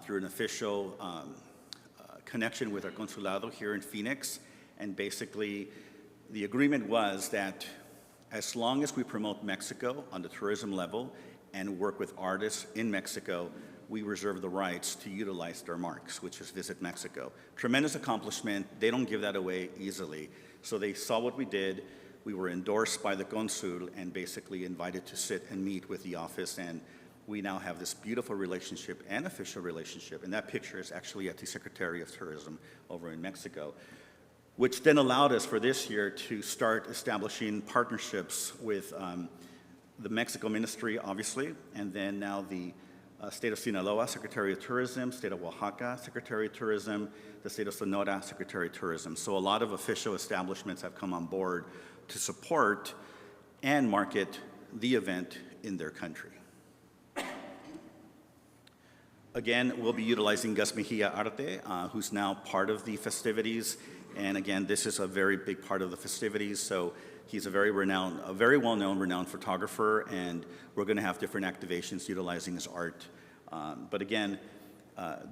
through an official connection with our consulado here in Phoenix. And basically, the agreement was that as long as we promote Mexico on the tourism level and work with artists in Mexico, we reserve the rights to utilize their marks, which is Visit Mexico. Tremendous accomplishment. They don't give that away easily. So they saw what we did. We were endorsed by the consul and basically invited to sit and meet with the office, and we now have this beautiful relationship and official relationship, and that picture is actually at the Secretary of Tourism over in Mexico, which then allowed us for this year to start establishing partnerships with the Mexico Ministry, obviously, and then now the State of Sinaloa, Secretary of Tourism, State of Oaxaca, Secretary of Tourism, the State of Sonora, Secretary of Tourism. So a lot of official establishments have come on board to support and market the event in their country. Again, we'll be utilizing Gus Mejia Arte, who's now part of the festivities. And again, this is a very big part of the festivities. So he's a very well-known, renowned photographer, and we're going to have different activations utilizing his art. But again,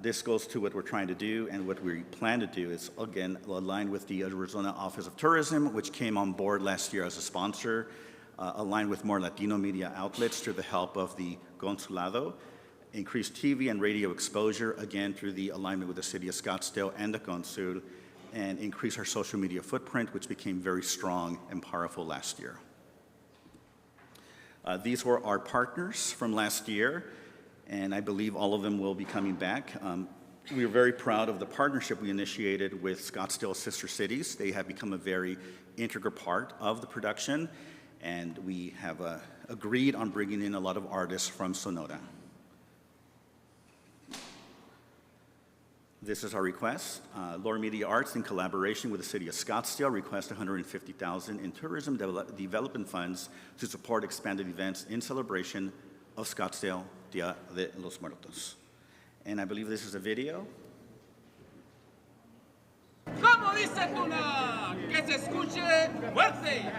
this goes to what we're trying to do, and what we plan to do is, again, align with the Arizona Office of Tourism, which came on board last year as a sponsor, align with more Latino media outlets through the help of the consulado, increase TV and radio exposure, again, through the alignment with the city of Scottsdale and the consul, and increase our social media footprint, which became very strong and powerful last year. These were our partners from last year, and I believe all of them will be coming back. We are very proud of the partnership we initiated with Scottsdale Sister Cities. They have become a very integral part of the production, and we have agreed on bringing in a lot of artists from Sonora. This is our request. Lore Media Arts, in collaboration with the city of Scottsdale, request $150,000 in tourism development funds to support expanded events in celebration of Scottsdale Dia de los Muertos. And I believe this is a video. ¿Cómo dice Tuna? Que se escuche fuerte.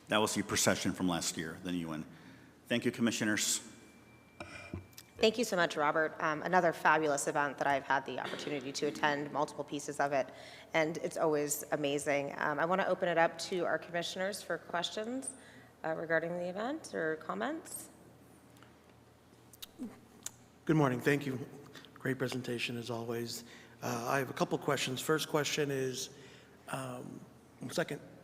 That was the procession from last year, the new one. Thank you, commissioners. Thank you so much, Robert. Another fabulous event that I've had the opportunity to attend, multiple pieces of it, and it's always amazing. I want to open it up to our commissioners for questions regarding the event or comments. Good morning. Thank you. Great presentation, as always. I have a couple questions. First question is,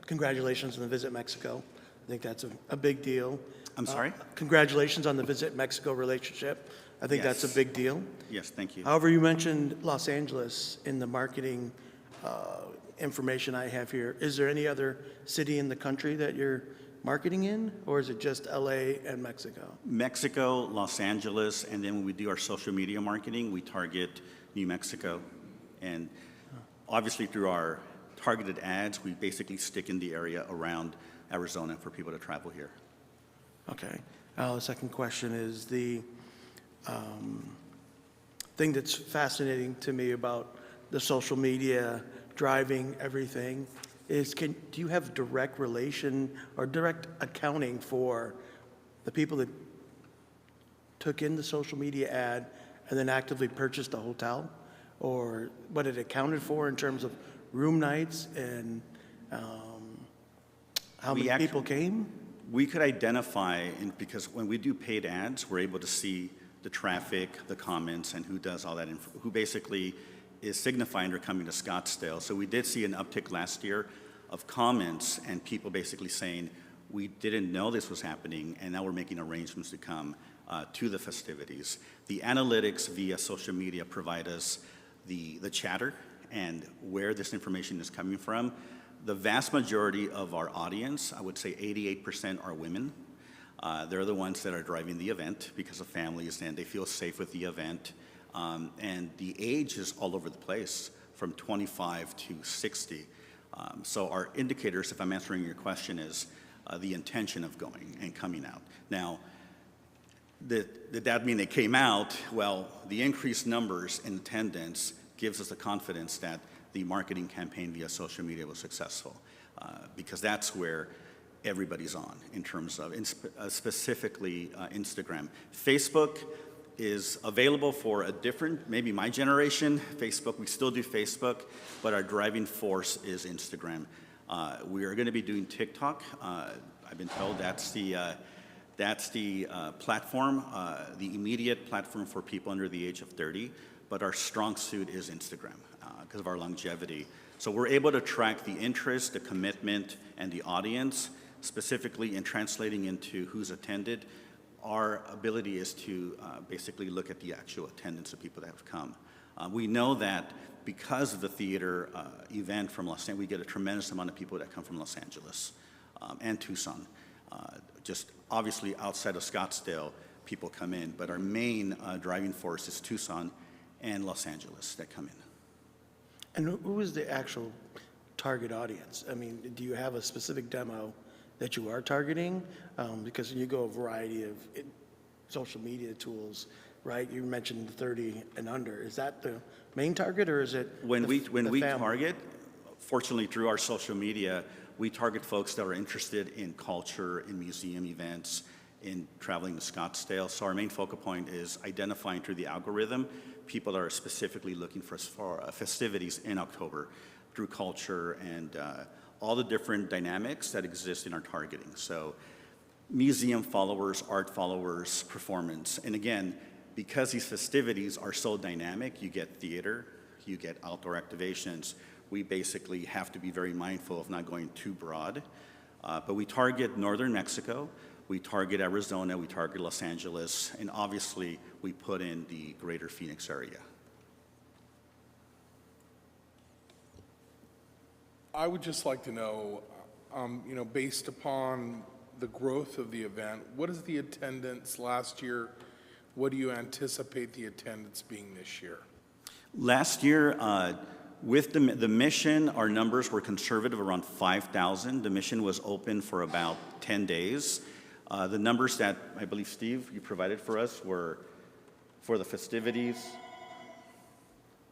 congratulations on the Visit Mexico. I think that's a big deal. I'm sorry? Congratulations on the Visit Mexico relationship. I think that's a Yes. big deal. Yes, thank you. However, you mentioned Los Angeles in the marketing information I have here. Is there any other city in the country that you're marketing in, or is it just LA and Mexico? Mexico, Los Angeles, and then when we do our social media marketing, we target New Mexico. And obviously through our targeted ads, we basically stick in the area around Arizona for people to travel here. Okay. The second question is the thing that's fascinating to me about the social media driving everything is do you have direct relation or direct accounting for the people that took in the social media ad and then actively purchased a hotel, or what it accounted for in terms of room nights and how We many people came? We could identify, because when we do paid ads, we're able to see the traffic, the comments, and who does all that, who basically is signifying they're coming to Scottsdale. So we did see an uptick last year of comments and people basically saying, we didn't know this was happening, and now we're making arrangements to come to the festivities. The analytics via social media provide us the chatter and where this information is coming from. The vast majority of our audience, I would say 88% are women. They're the ones that are driving the event because of families and they feel safe with the event. And the age is all over the place, from 25 to 60. So our indicators, if I'm answering your question, is the intention of going and coming out. Now, did that mean they came out? Well, the increased numbers in attendance gives us the confidence that the marketing campaign via social media was successful, because that's where everybody's on in terms of specifically Instagram. Facebook is available for a different, maybe my generation, Facebook. We still do Facebook, but our driving force is Instagram. We are going to be doing TikTok. I've been told that's the platform, the immediate platform for people under the age of 30, but our strong suit is Instagram because of our longevity. So we're able to track the interest, the commitment, and the audience, specifically in translating into who's attended. Our ability is to basically look at the actual attendance of people that have come. We know that because of the theater event from Los Angeles, we get a tremendous amount of people that come from Los Angeles and Tucson. Just obviously outside of Scottsdale, people come in. But our main driving force is Tucson and Los Angeles that come in. And who is the actual target audience? I mean, do you have a specific demo that you are targeting? Because you go a variety of social media tools, right? You mentioned 30 and under. Is that the main target, or is it When we family? target, fortunately through our social media, we target folks that are interested in culture, in museum events, in traveling to Scottsdale. So our main focal point is identifying through the algorithm people that are specifically looking for festivities in October through culture and all the different dynamics that exist in our targeting. So museum followers, art followers, performance. And again, because these festivities are so dynamic, you get theater, you get outdoor activations, we basically have to be very mindful of not going too broad. But we target northern Mexico, we target Arizona, we target Los Angeles, and obviously we put in the greater Phoenix area. I would just like to know, based upon the growth of the event, what is the attendance last year? What do you anticipate the attendance being this year? Last year, with the mission, our numbers were conservative, around 5,000. The mission was open for about 10 days. The numbers that I believe, Steve, you provided for us were, for the festivities,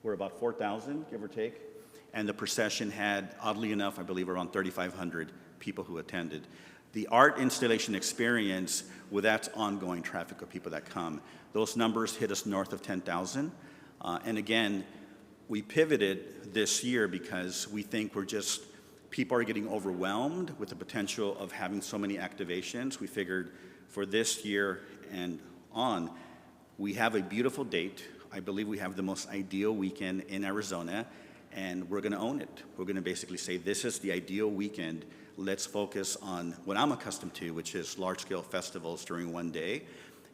were about 4,000, give or take. And the procession had, oddly enough, I believe around 3,500 people who attended. The art installation experience, with that ongoing traffic of people that come, those numbers hit us north of 10,000. And again, we pivoted this year because we think people are getting overwhelmed with the potential of having so many activations. We figured for this year and on, we have a beautiful date. I believe we have the most ideal weekend in Arizona, and we're gonna own it. We're gonna basically say, this is the ideal weekend. Let's focus on what I'm accustomed to, which is large-scale festivals during one day,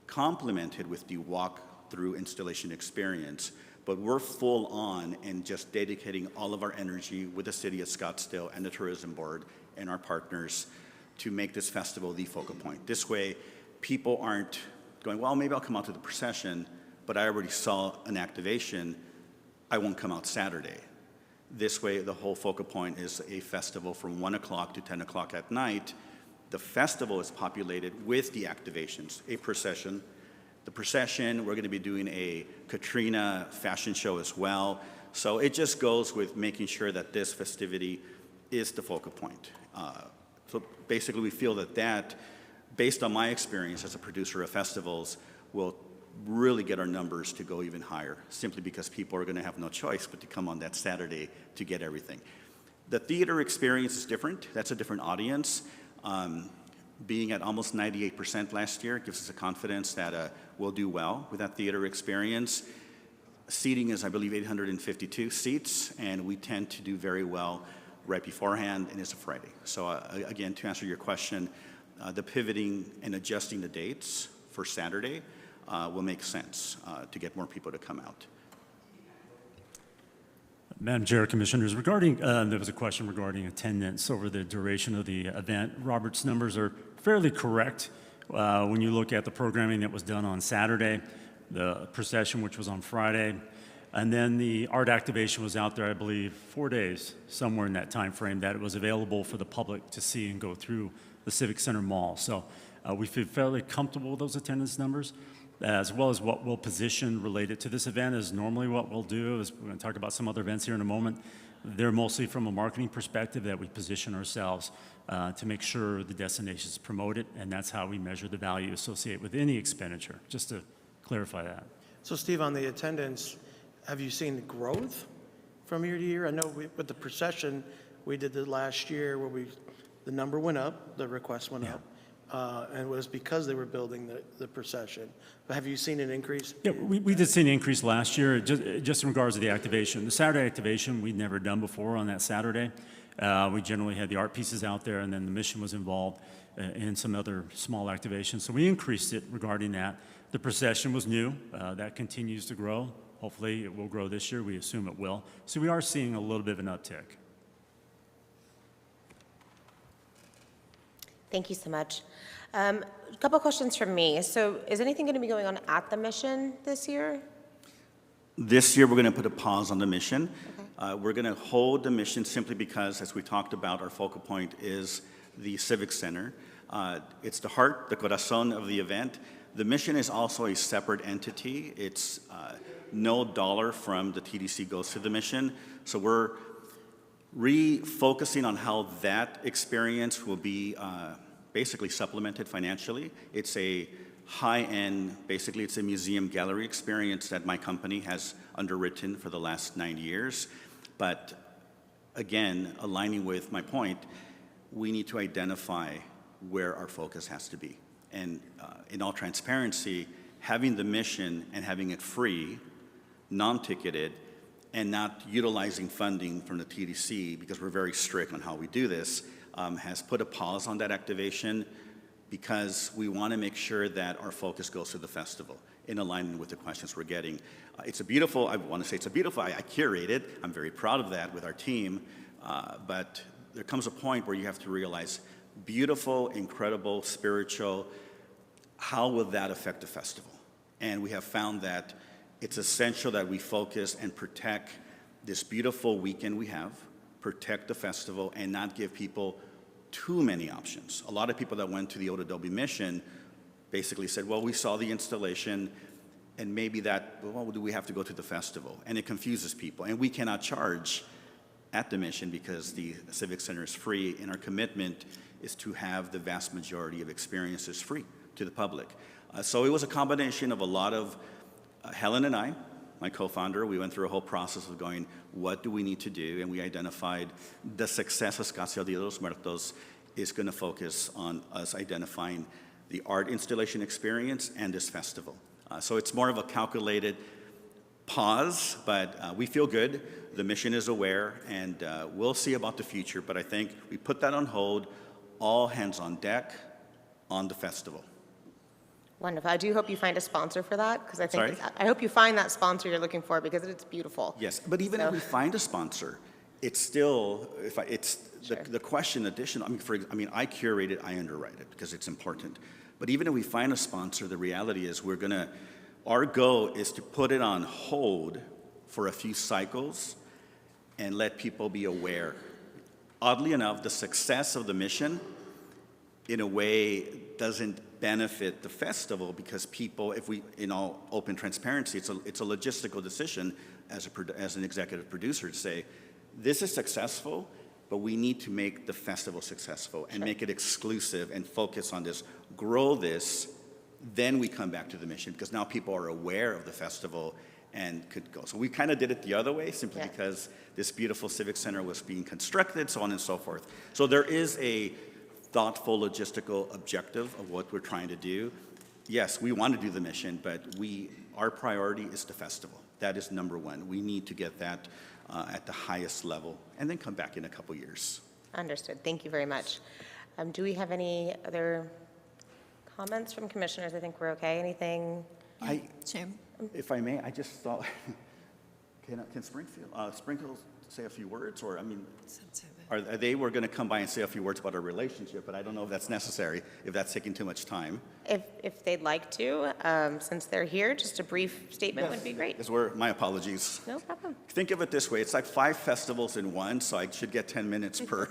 complemented with the walk-through installation experience. But we're full on and just dedicating all of our energy with the city of Scottsdale and the tourism board and our partners to make this festival the focal point. This way, people aren't going, well, maybe I'll come out to the procession, but I already saw an activation. I won't come out Saturday. This way, the whole focal point is a festival from 1 o'clock to 10 o'clock at night. The festival is populated with the activations, a procession. The procession, we're going to be doing a Katrina fashion show as well. So it just goes with making sure that this festivity is the focal point. So basically, we feel that, based on my experience as a producer of festivals, will really get our numbers to go even higher, simply because people are going to have no choice but to come on that Saturday to get everything. The theater experience is different. That's a different audience. Being at almost 98% last year gives us a confidence that we'll do well with that theater experience. Seating is, I believe, 852 seats, and we tend to do very well right beforehand, and it's a Friday. So again, to answer your question, the pivoting and adjusting the dates for Saturday will make sense to get more people to come out. Madam Chair, Commissioners, regarding, there was a question regarding attendance over the duration of the event. Robert's numbers are fairly correct. When you look at the programming that was done on Saturday, the procession, which was on Friday, and then the art activation was out there, I believe, 4 days, somewhere in that time frame, that it was available for the public to see and go through the Civic Center Mall. So we feel fairly comfortable with those attendance numbers, as well as what we'll position related to this event. Is normally what we'll do is, we're going to talk about some other events here in a moment. They're mostly from a marketing perspective that we position ourselves to make sure the destination is promoted, and that's how we measure the value associated with any expenditure, just to clarify that. So Steve, on the attendance, have you seen growth from year to year? I know with the procession, we did the last year where the number went up, the request went up. And it was because they were building the procession. But have you seen an increase? Yeah, we did see an increase last year, just in regards to the activation. The Saturday activation we'd never done before on that Saturday. We generally had the art pieces out there, and then the mission was involved in some other small activations. So we increased it regarding that. The procession was new. That continues to grow. Hopefully it will grow this year. We assume it will. So we are seeing a little bit of an uptick. Thank you so much. A couple questions from me. So is anything going to be going on at the Mission this year? This year, we're going to put a pause on the mission. We're going to hold the mission simply because, as we talked about, our focal point is the Civic Center. It's the heart, the corazón of the event. The mission is also a separate entity. It's no dollar from the TDC goes to the mission. So we're refocusing on how that experience will be basically supplemented financially. It's a high-end, basically it's a museum gallery experience that my company has underwritten for the last 9 years. But again, aligning with my point, we need to identify where our focus has to be. And in all transparency, having the mission and having it free, non-ticketed, and not utilizing funding from the TDC, because we're very strict on how we do this, has put a pause on that activation because we want to make sure that our focus goes to the festival in alignment with the questions we're getting. It's a beautiful, I want to say it's a beautiful, I curate it, I'm very proud of that with our team, but there comes a point where you have to realize beautiful, incredible, spiritual, how will that affect the festival? And we have found that it's essential that we focus and protect this beautiful weekend we have, protect the festival, and not give people too many options. A lot of people that went to the Old Adobe Mission basically said, well, we saw the installation, and maybe that, well, do we have to go to the festival? And it confuses people. And we cannot charge at the Mission because the Civic Center is free, and our commitment is to have the vast majority of experiences free to the public. So it was a combination of a lot of, Helen and I, my co-founder, we went through a whole process of going, what do we need to do? And we identified the success of Scottsdale Dia de los Muertos is going to focus on us identifying the art installation experience and this festival. So it's more of a calculated pause, but we feel good. The mission is aware, and we'll see about the future. But I think we put that on hold, all hands on deck on the festival. Wonderful. I do hope you find a sponsor for that, because I think Sorry? I hope you find that sponsor you're looking for, because it's beautiful. Yes, but even if we find a sponsor, it's still, Sure. the question additional, I curate it, I underwrite it, because it's important. But even if we find a sponsor, the reality is our goal is to put it on hold for a few cycles and let people be aware. Oddly enough, the success of the mission, in a way, doesn't benefit the festival because people, if we, in all open transparency, it's a logistical decision as an executive producer to say, this is successful, but we need to make the festival successful and make it exclusive and focus on this, grow this, then we come back to the mission because now people are aware of the festival and could go. So we kind of did it the other way simply because this beautiful Civic Center was being constructed, so on and so forth. So there is a thoughtful logistical objective of what we're trying to do. Yes, we want to do the mission, but our priority is the festival. That is number one. We need to get that at the highest level and then come back in a couple years. Understood. Thank you very much. Do we have any other comments from commissioners? I think we're okay. Anything? Sure. If I may, I just thought, can Sprinkles say a few words? Or, we're going to come by and say a few words about our relationship, but I don't know if that's necessary, if that's taking too much time. If they'd like to, since they're here, just a brief statement would be great. My apologies. No problem. Think of it this way, it's like 5 festivals in one, so I should get 10 minutes per.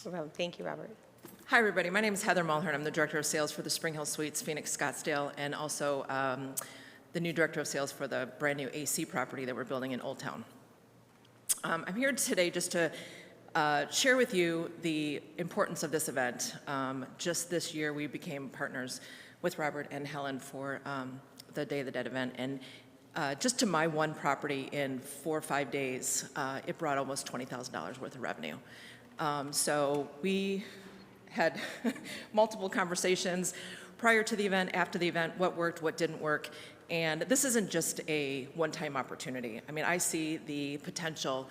Well, thank you, Robert. Hi, everybody. My name is Heather Mulhern. I'm the Director of Sales for the Spring Hill Suites, Phoenix, Scottsdale, and also the new Director of Sales for the brand-new AC property that we're building in Old Town. I'm here today just to share with you the importance of this event. Just this year, we became partners with Robert and Helen for the Day of the Dead event, and just to my one property in 4 or 5 days, it brought almost $20,000 worth of revenue. So we had multiple conversations prior to the event, after the event, what worked, what didn't work. And this isn't just a one-time opportunity. I mean, I see the potential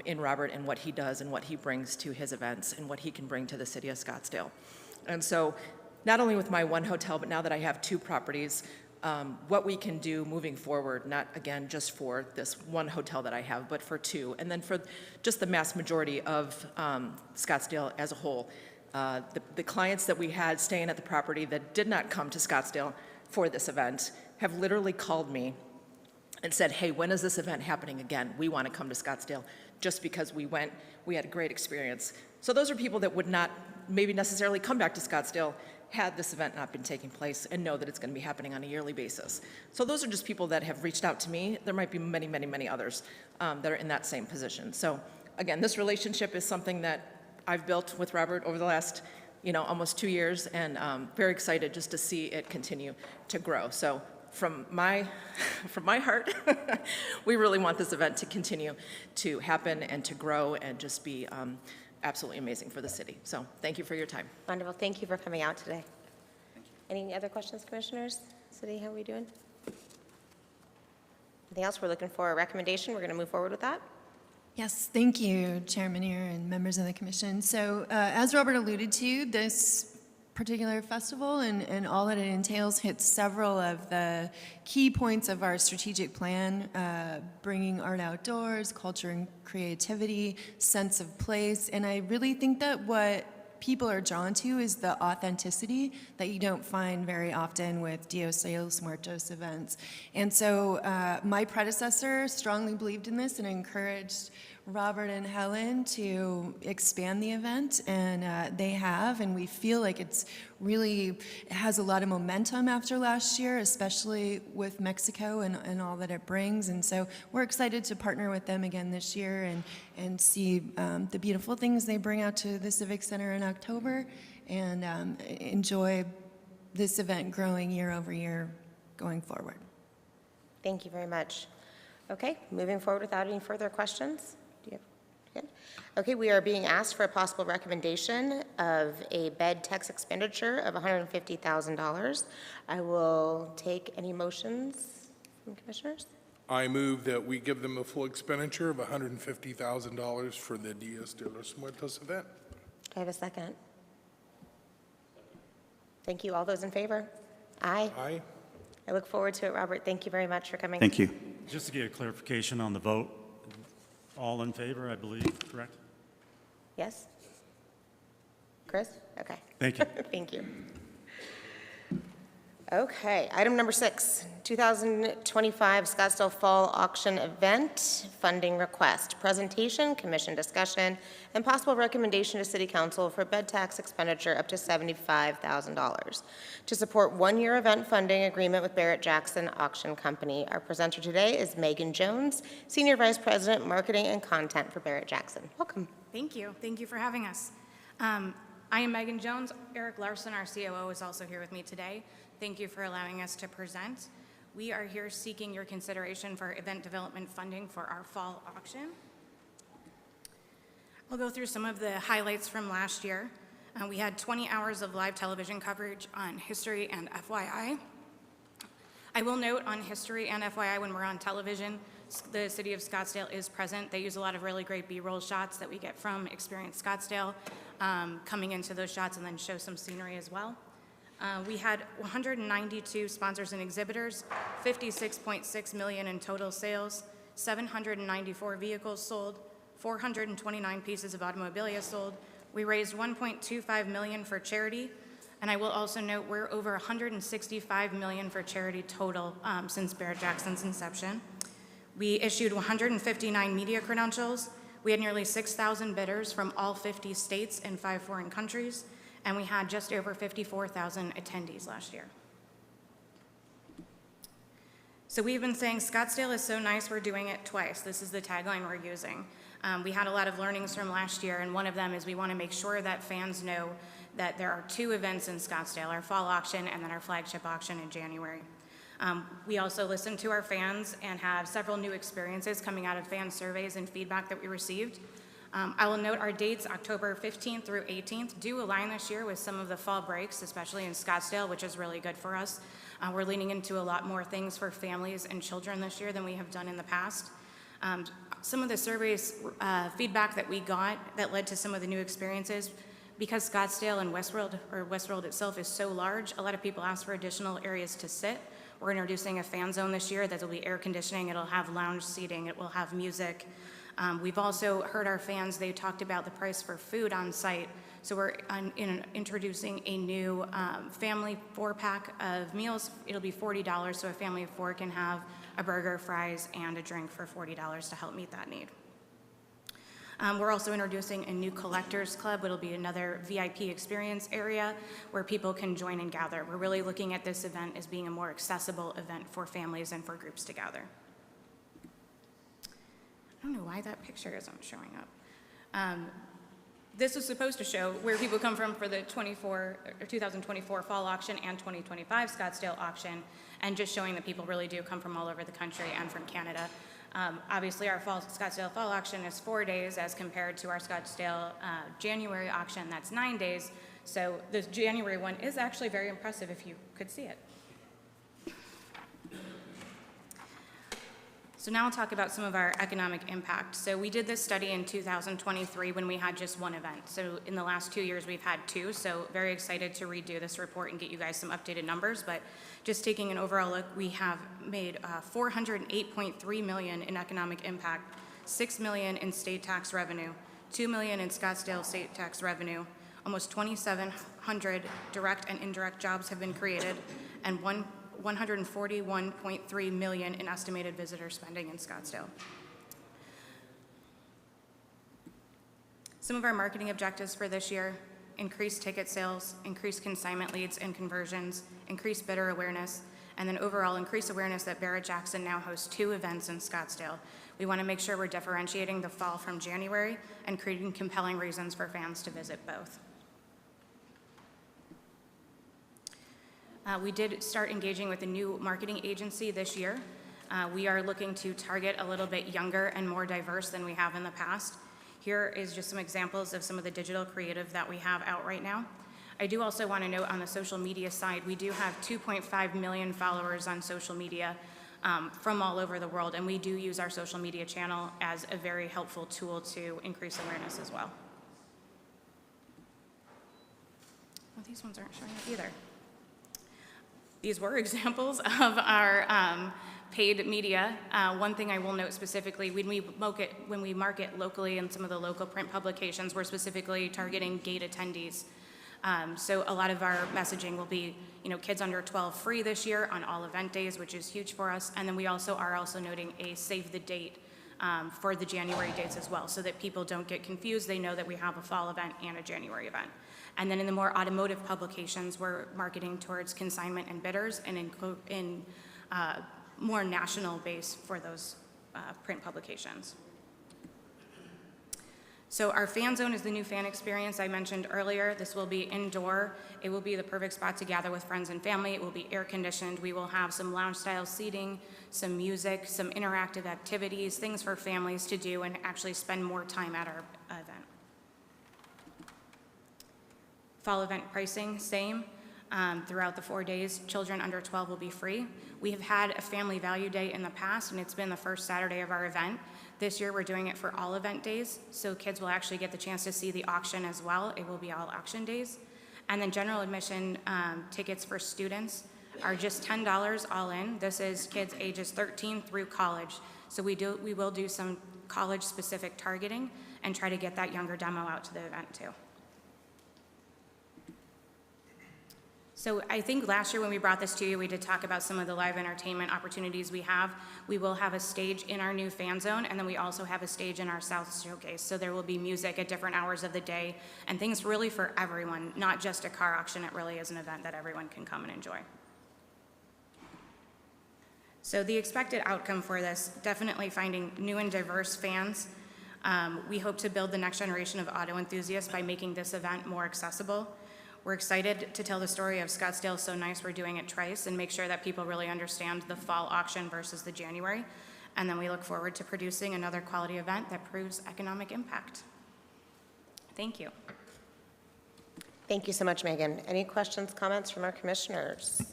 in Robert and what he does and what he brings to his events and what he can bring to the city of Scottsdale. And so not only with my one hotel, but now that I have 2 properties, what we can do moving forward, not again just for this one hotel that I have, but for 2, and then for just the mass majority of Scottsdale as a whole. The clients that we had staying at the property that did not come to Scottsdale for this event have literally called me and said, hey, when is this event happening again? We want to come to Scottsdale just because we had a great experience. So those are people that would not maybe necessarily come back to Scottsdale had this event not been taking place and know that it's going to be happening on a yearly basis. So those are just people that have reached out to me. There might be many, many, many others that are in that same position. So again, this relationship is something that I've built with Robert over the last, almost 2 years, and very excited just to see it continue to grow. So from my heart, we really want this event to continue to happen and to grow and just be absolutely amazing for the city. So thank you for your time. Wonderful. Thank you for coming out today. Any other questions, commissioners? City, how are we doing? Anything else? We're looking for a recommendation. We're going to move forward with that. Yes, thank you, Chairman Ear and members of the commission. So as Robert alluded to, this particular festival and all that it entails hits several of the key points of our strategic plan, bringing art outdoors, culture and creativity, sense of place. And I really think that what people are drawn to is the authenticity that you don't find very often with Dios de los Muertos events. And so my predecessor strongly believed in this and encouraged Robert and Helen to expand the event, and they have, and we feel like it has a lot of momentum after last year, especially with Mexico and all that it brings. And so we're excited to partner with them again this year and see the beautiful things they bring out to the Civic Center in October, and enjoy this event growing year over year going forward. Thank you very much. Okay, moving forward without any further questions. Good. Okay, we are being asked for a possible recommendation of a bed tax expenditure of $150,000. I will take any motions from commissioners. I move that we give them a full expenditure of $150,000 for the Dias de los Muertos event. Do I have a second? Thank you. All those in favor? Aye. Aye. I look forward to it, Robert. Thank you very much for coming. Thank you. Just to get a clarification on the vote, all in favor, I believe, correct? Yes? Chris? Okay. Thank you. Thank you. Okay, item number 6, 2025 Scottsdale Fall Auction Event Funding Request. Presentation, commission discussion, and possible recommendation to City Council for bed tax expenditure up to $75,000 to support one-year event funding agreement with Barrett-Jackson Auction Company. Our presenter today is Megan Jones, Senior Vice President, Marketing and Content for Barrett-Jackson. Welcome. Thank you. Thank you for having us. I am Megan Jones. Eric Larson, our COO, is also here with me today. Thank you for allowing us to present. We are here seeking your consideration for event development funding for our fall auction. I'll go through some of the highlights from last year. We had 20 hours of live television coverage on History and FYI. I will note on History and FYI, when we're on television, the city of Scottsdale is present. They use a lot of really great B-roll shots that we get from Experience Scottsdale, coming into those shots, and then show some scenery as well. We had 192 sponsors and exhibitors, 56.6 million in total sales, 794 vehicles sold, 429 pieces of automobilia sold. We raised 1.25 million for charity, and I will also note we're over 165 million for charity total since Barrett-Jackson's inception. We issued 159 media credentials. We had nearly 6,000 bidders from all 50 states and 5 foreign countries. And we had just over 54,000 attendees last year. So we've been saying Scottsdale is so nice, we're doing it twice. This is the tagline we're using. We had a lot of learnings from last year, and one of them is we want to make sure that fans know that there are 2 events in Scottsdale, our fall auction and then our flagship auction in January. We also listened to our fans and have several new experiences coming out of fan surveys and feedback that we received. I will note our dates, October 15th through 18th, do align this year with some of the fall breaks, especially in Scottsdale, which is really good for us. We're leaning into a lot more things for families and children this year than we have done in the past. Some of the surveys feedback that we got that led to some of the new experiences, because Scottsdale and Westworld itself is so large, a lot of people ask for additional areas to sit. We're introducing a fan zone this year that will be air conditioning, it'll have lounge seating, it will have music. We've also heard our fans, they talked about the price for food on site. So we're introducing a new family 4-pack of meals. It'll be $40, so a family of 4 can have a burger, fries, and a drink for $40 to help meet that need. We're also introducing a new collectors club. It'll be another VIP experience area where people can join and gather. We're really looking at this event as being a more accessible event for families and for groups to gather. I don't know why that picture isn't showing up. This was supposed to show where people come from for the 2024 fall auction and 2025 Scottsdale auction, and just showing that people really do come from all over the country and from Canada. Obviously, our Scottsdale fall auction is 4 days as compared to our Scottsdale January auction, that's 9 days. So the January one is actually very impressive if you could see it. So now I'll talk about some of our economic impact. So we did this study in 2023 when we had just one event. So in the last 2 years, we've had 2. So very excited to redo this report and get you guys some updated numbers. But just taking an overall look, we have made $408.3 million in economic impact, $6 million in state tax revenue, $2 million in Scottsdale state tax revenue, almost 2,700 direct and indirect jobs have been created, and $141.3 million in estimated visitor spending in Scottsdale. Some of our marketing objectives for this year: increased ticket sales, increased consignment leads and conversions, increased bidder awareness, and then overall increased awareness that Barrett-Jackson now hosts 2 events in Scottsdale. We want to make sure we're differentiating the fall from January and creating compelling reasons for fans to visit both. We did start engaging with a new marketing agency this year. We are looking to target a little bit younger and more diverse than we have in the past. Here is just some examples of some of the digital creative that we have out right now. I do also want to note on the social media side, we do have 2.5 million followers on social media from all over the world, and we do use our social media channel as a very helpful tool to increase awareness as well. Well, these ones aren't showing up either. These were examples of our paid media. One thing I will note specifically, when we market locally in some of the local print publications, we're specifically targeting gate attendees. So a lot of our messaging will be, kids under 12 free this year on all event days, which is huge for us. And then we are also noting a save the date for the January dates as well, so that people don't get confused. They know that we have a fall event and a January event. And then in the more automotive publications, we're marketing towards consignment and bidders, and in more national base for those print publications. So our fan zone is the new fan experience I mentioned earlier. This will be indoor. It will be the perfect spot to gather with friends and family. It will be air conditioned. We will have some lounge style seating, some music, some interactive activities, things for families to do and actually spend more time at our event. Fall event pricing, same. Throughout the 4 days, children under 12 will be free. We have had a family value day in the past, and it's been the first Saturday of our event. This year, we're doing it for all event days, so kids will actually get the chance to see the auction as well. It will be all auction days. And then general admission tickets for students are just $10 all in. This is kids ages 13 through college. So we will do some college-specific targeting and try to get that younger demo out to the event too. So I think last year when we brought this to you, we did talk about some of the live entertainment opportunities we have. We will have a stage in our new fan zone, and then we also have a stage in our South Showcase. So there will be music at different hours of the day and things really for everyone, not just a car auction. It really is an event that everyone can come and enjoy. So the expected outcome for this, definitely finding new and diverse fans. We hope to build the next generation of auto enthusiasts by making this event more accessible. We're excited to tell the story of Scottsdale So Nice, We're Doing It Twice, and make sure that people really understand the fall auction versus the January. And then we look forward to producing another quality event that proves economic impact. Thank you. Thank you so much, Megan. Any questions, comments from our commissioners?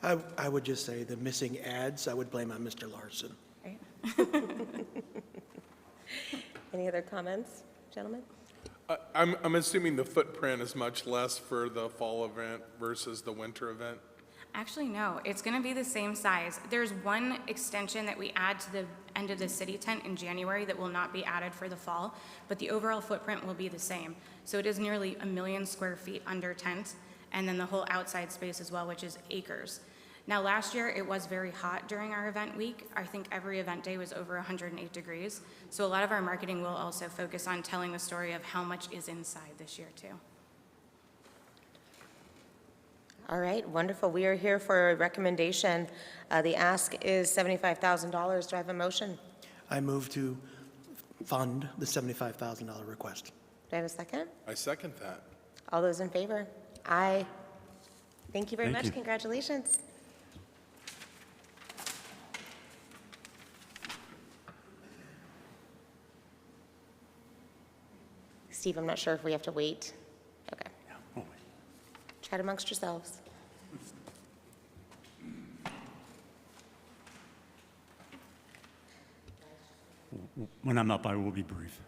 I would just say the missing ads, I would blame on Mr. Larson. Right. Any other comments, gentlemen? I'm assuming the footprint is much less for the fall event versus the winter event? Actually, no. It's going to be the same size. There's one extension that we add to the End of the City tent in January that will not be added for the fall, but the overall footprint will be the same. So it is nearly 1 million square feet under tent, and then the whole outside space as well, which is acres. Now, last year, it was very hot during our event week. I think every event day was over 108 degrees. So a lot of our marketing will also focus on telling the story of how much is inside this year, too. All right, wonderful. We are here for a recommendation. The ask is $75,000. Do I have a motion? I move to fund the $75,000 request. Do I have a second? I second that. All those in favor? Aye. Thank you very Thank much. you. Congratulations. Steve, I'm not sure if we have to wait. Okay. Yeah, oh, wait. Chat amongst yourselves. When I'm up, I will be brief.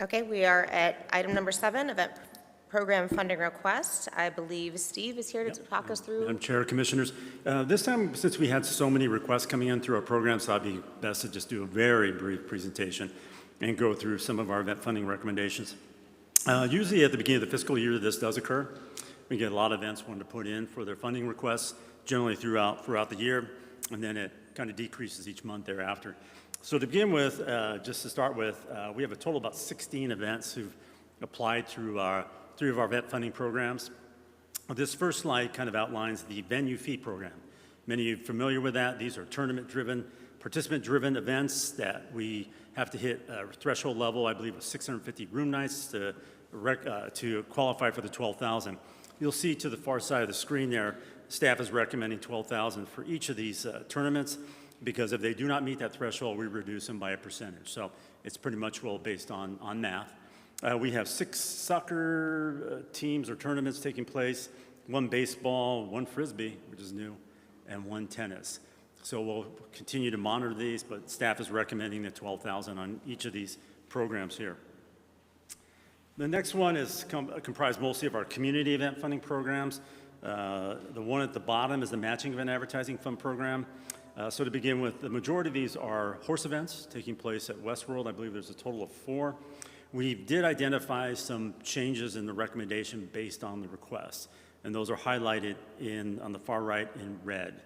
Okay, we are at item number 7, event program funding request. I believe Steve is here to talk us through. Madam Chair, Commissioners, this time, since we had so many requests coming in through our program, so I'd be best to just do a very brief presentation and go through some of our event funding recommendations. Usually at the beginning of the fiscal year, this does occur. We get a lot of events wanting to put in for their funding requests, generally throughout the year, and then it kind of decreases each month thereafter. So to begin with, just to start with, we have a total of about 16 events who've applied through our 3 of our event funding programs. This first slide kind of outlines the venue fee program. Many of you are familiar with that. These are tournament-driven, participant-driven events that we have to hit a threshold level, I believe, of 650 room nights to qualify for the $12,000. You'll see to the far side of the screen there, staff is recommending $12,000 for each of these tournaments, because if they do not meet that threshold, we reduce them by a percentage. So it's pretty much well based on math. We have 6 soccer teams or tournaments taking place, 1 baseball, 1 frisbee, which is new, and 1 tennis. So we'll continue to monitor these, but staff is recommending the $12,000 on each of these programs here. The next one is comprised mostly of our community event funding programs. The one at the bottom is the Matching Event Advertising Fund program. So to begin with, the majority of these are horse events taking place at Westworld. I believe there's a total of 4. We did identify some changes in the recommendation based on the requests, and those are highlighted on the far right in red.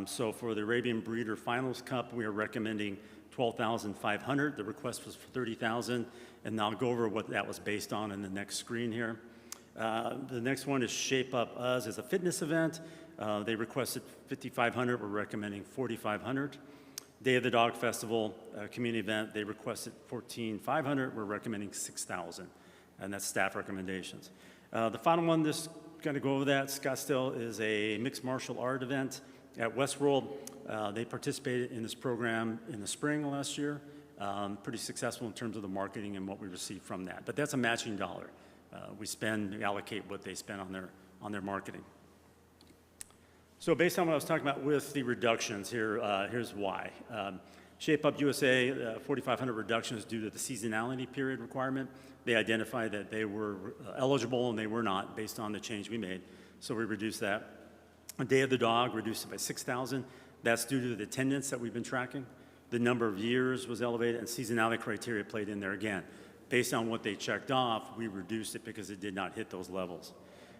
So for the Arabian Breeder Finals Cup, we are recommending $12,500. The request was for $30,000, and I'll go over what that was based on in the next screen here. The next one is Shape Up Us as a fitness event. They requested $5,500. We're recommending $4,500. Day of the Dog Festival community event, they requested $14,500. We're recommending $6,000, and that's staff recommendations. The final one, just going to go over that. Scottsdale is a mixed martial art event at Westworld. They participated in this program in the spring last year. Pretty successful in terms of the marketing and what we received from that. But that's a matching dollar. We allocate what they spend on their marketing. So based on what I was talking about with the reductions here, here's why. Shape Up USA, 4,500 reduction is due to the seasonality period requirement. They identified that they were eligible and they were not based on the change we made, so we reduced that. A Day of the Dog reduced it by 6,000. That's due to the attendance that we've been tracking. The number of years was elevated, and seasonality criteria played in there again. Based on what they checked off, we reduced it because it did not hit those levels.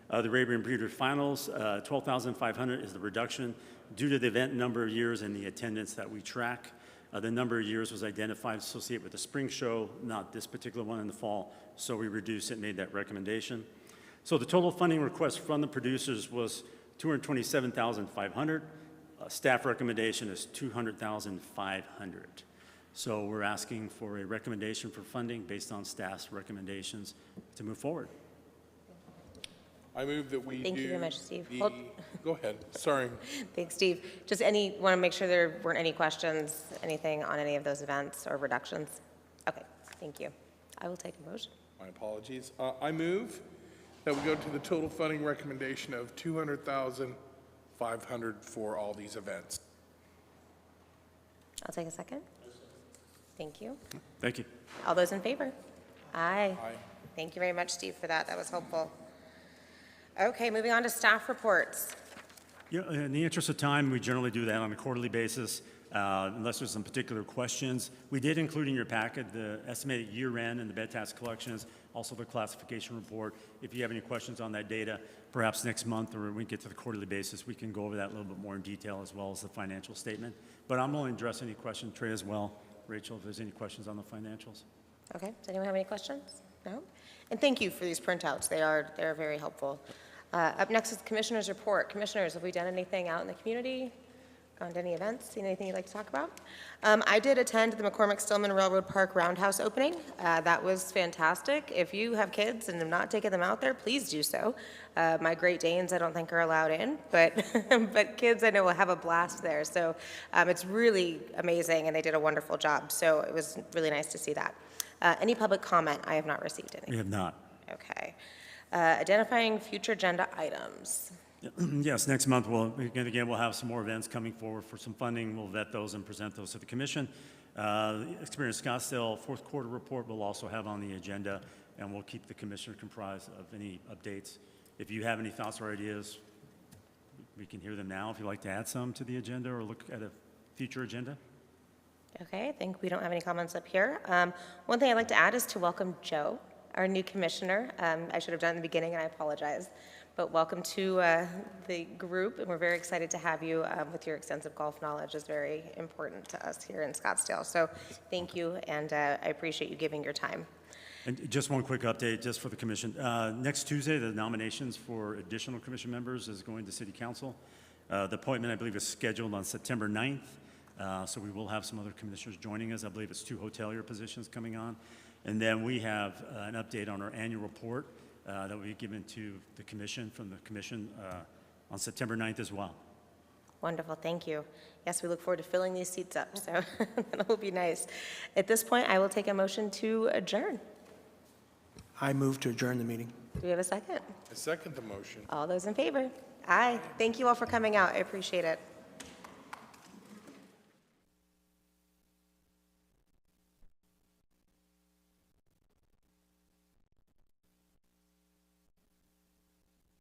The Arabian Breeder Finals, 12,500 is the reduction due to the event number of years and the attendance that we track. The number of years was identified associated with the spring show, not this particular one in the fall, so we reduced it and made that recommendation. So the total funding request from the producers was $227,500. Staff recommendation is $200,500. So we're asking for a recommendation for funding based on staff's recommendations to move forward. I move that we do. Thank you very much, Steve. Go ahead, sorry. Thanks, Steve. Just want to make sure there weren't any questions, anything on any of those events or reductions? Okay, thank you. I will take a motion. My apologies. I move that we go to the total funding recommendation of $200,500 for all these events. I'll take a second. Thank you. Thank you. All those in favor? Aye. Aye. Thank you very much, Steve, for that. That was helpful. Okay, moving on to staff reports. Yeah, in the interest of time, we generally do that on a quarterly basis, unless there's some particular questions. We did include in your packet the estimated year-end and the bed tax collections, also the classification report. If you have any questions on that data, perhaps next month or when we get to the quarterly basis, we can go over that a little bit more in detail as well as the financial statement. But I'm willing to address any questions, Trey as well. Rachel, if there's any questions on the financials. Okay, does anyone have any questions? No? And thank you for these printouts. They're very helpful. Up next is the Commissioner's report. Commissioners, have we done anything out in the community? Gone to any events? Seen anything you'd like to talk about? I did attend the McCormick-Stillman Railroad Park Roundhouse opening. That was fantastic. If you have kids and have not taken them out there, please do so. My Great Danes, I don't think are allowed in, but but kids I know will have a blast there. So it's really amazing, and they did a wonderful job. So it was really nice to see that. Any public comment? I have not received any. We have not. Okay. Identifying future agenda items. Yes, next month, we'll have some more events coming forward for some funding. We'll vet those and present those to the commission. Experience Scottsdale fourth quarter report we'll also have on the agenda, and we'll keep the commissioner comprised of any updates. If you have any thoughts or ideas, we can hear them now. If you'd like to add some to the agenda or look at a future agenda. Okay, I think we don't have any comments up here. One thing I'd like to add is to welcome Joe, our new commissioner. I should have done it in the beginning, and I apologize. But welcome to the group, and we're very excited to have you with your extensive golf knowledge is very important to us here in Scottsdale. So thank you, and I appreciate you giving your time. And just one quick update, just for the commission. Next Tuesday, the nominations for additional commission members is going to City Council. The appointment, I believe, is scheduled on September 9th. So we will have some other commissioners joining us. I believe it's 2 hotelier positions coming on. And then we have an update on our annual report that will be given to the commission, from the commission on September 9th as well. Wonderful, thank you. Yes, we look forward to filling these seats up, so that will be nice. At this point, I will take a motion to adjourn. I move to adjourn the meeting. Do we have a second? I second the motion. All those in favor? Aye. Thank you all for coming out. I appreciate it.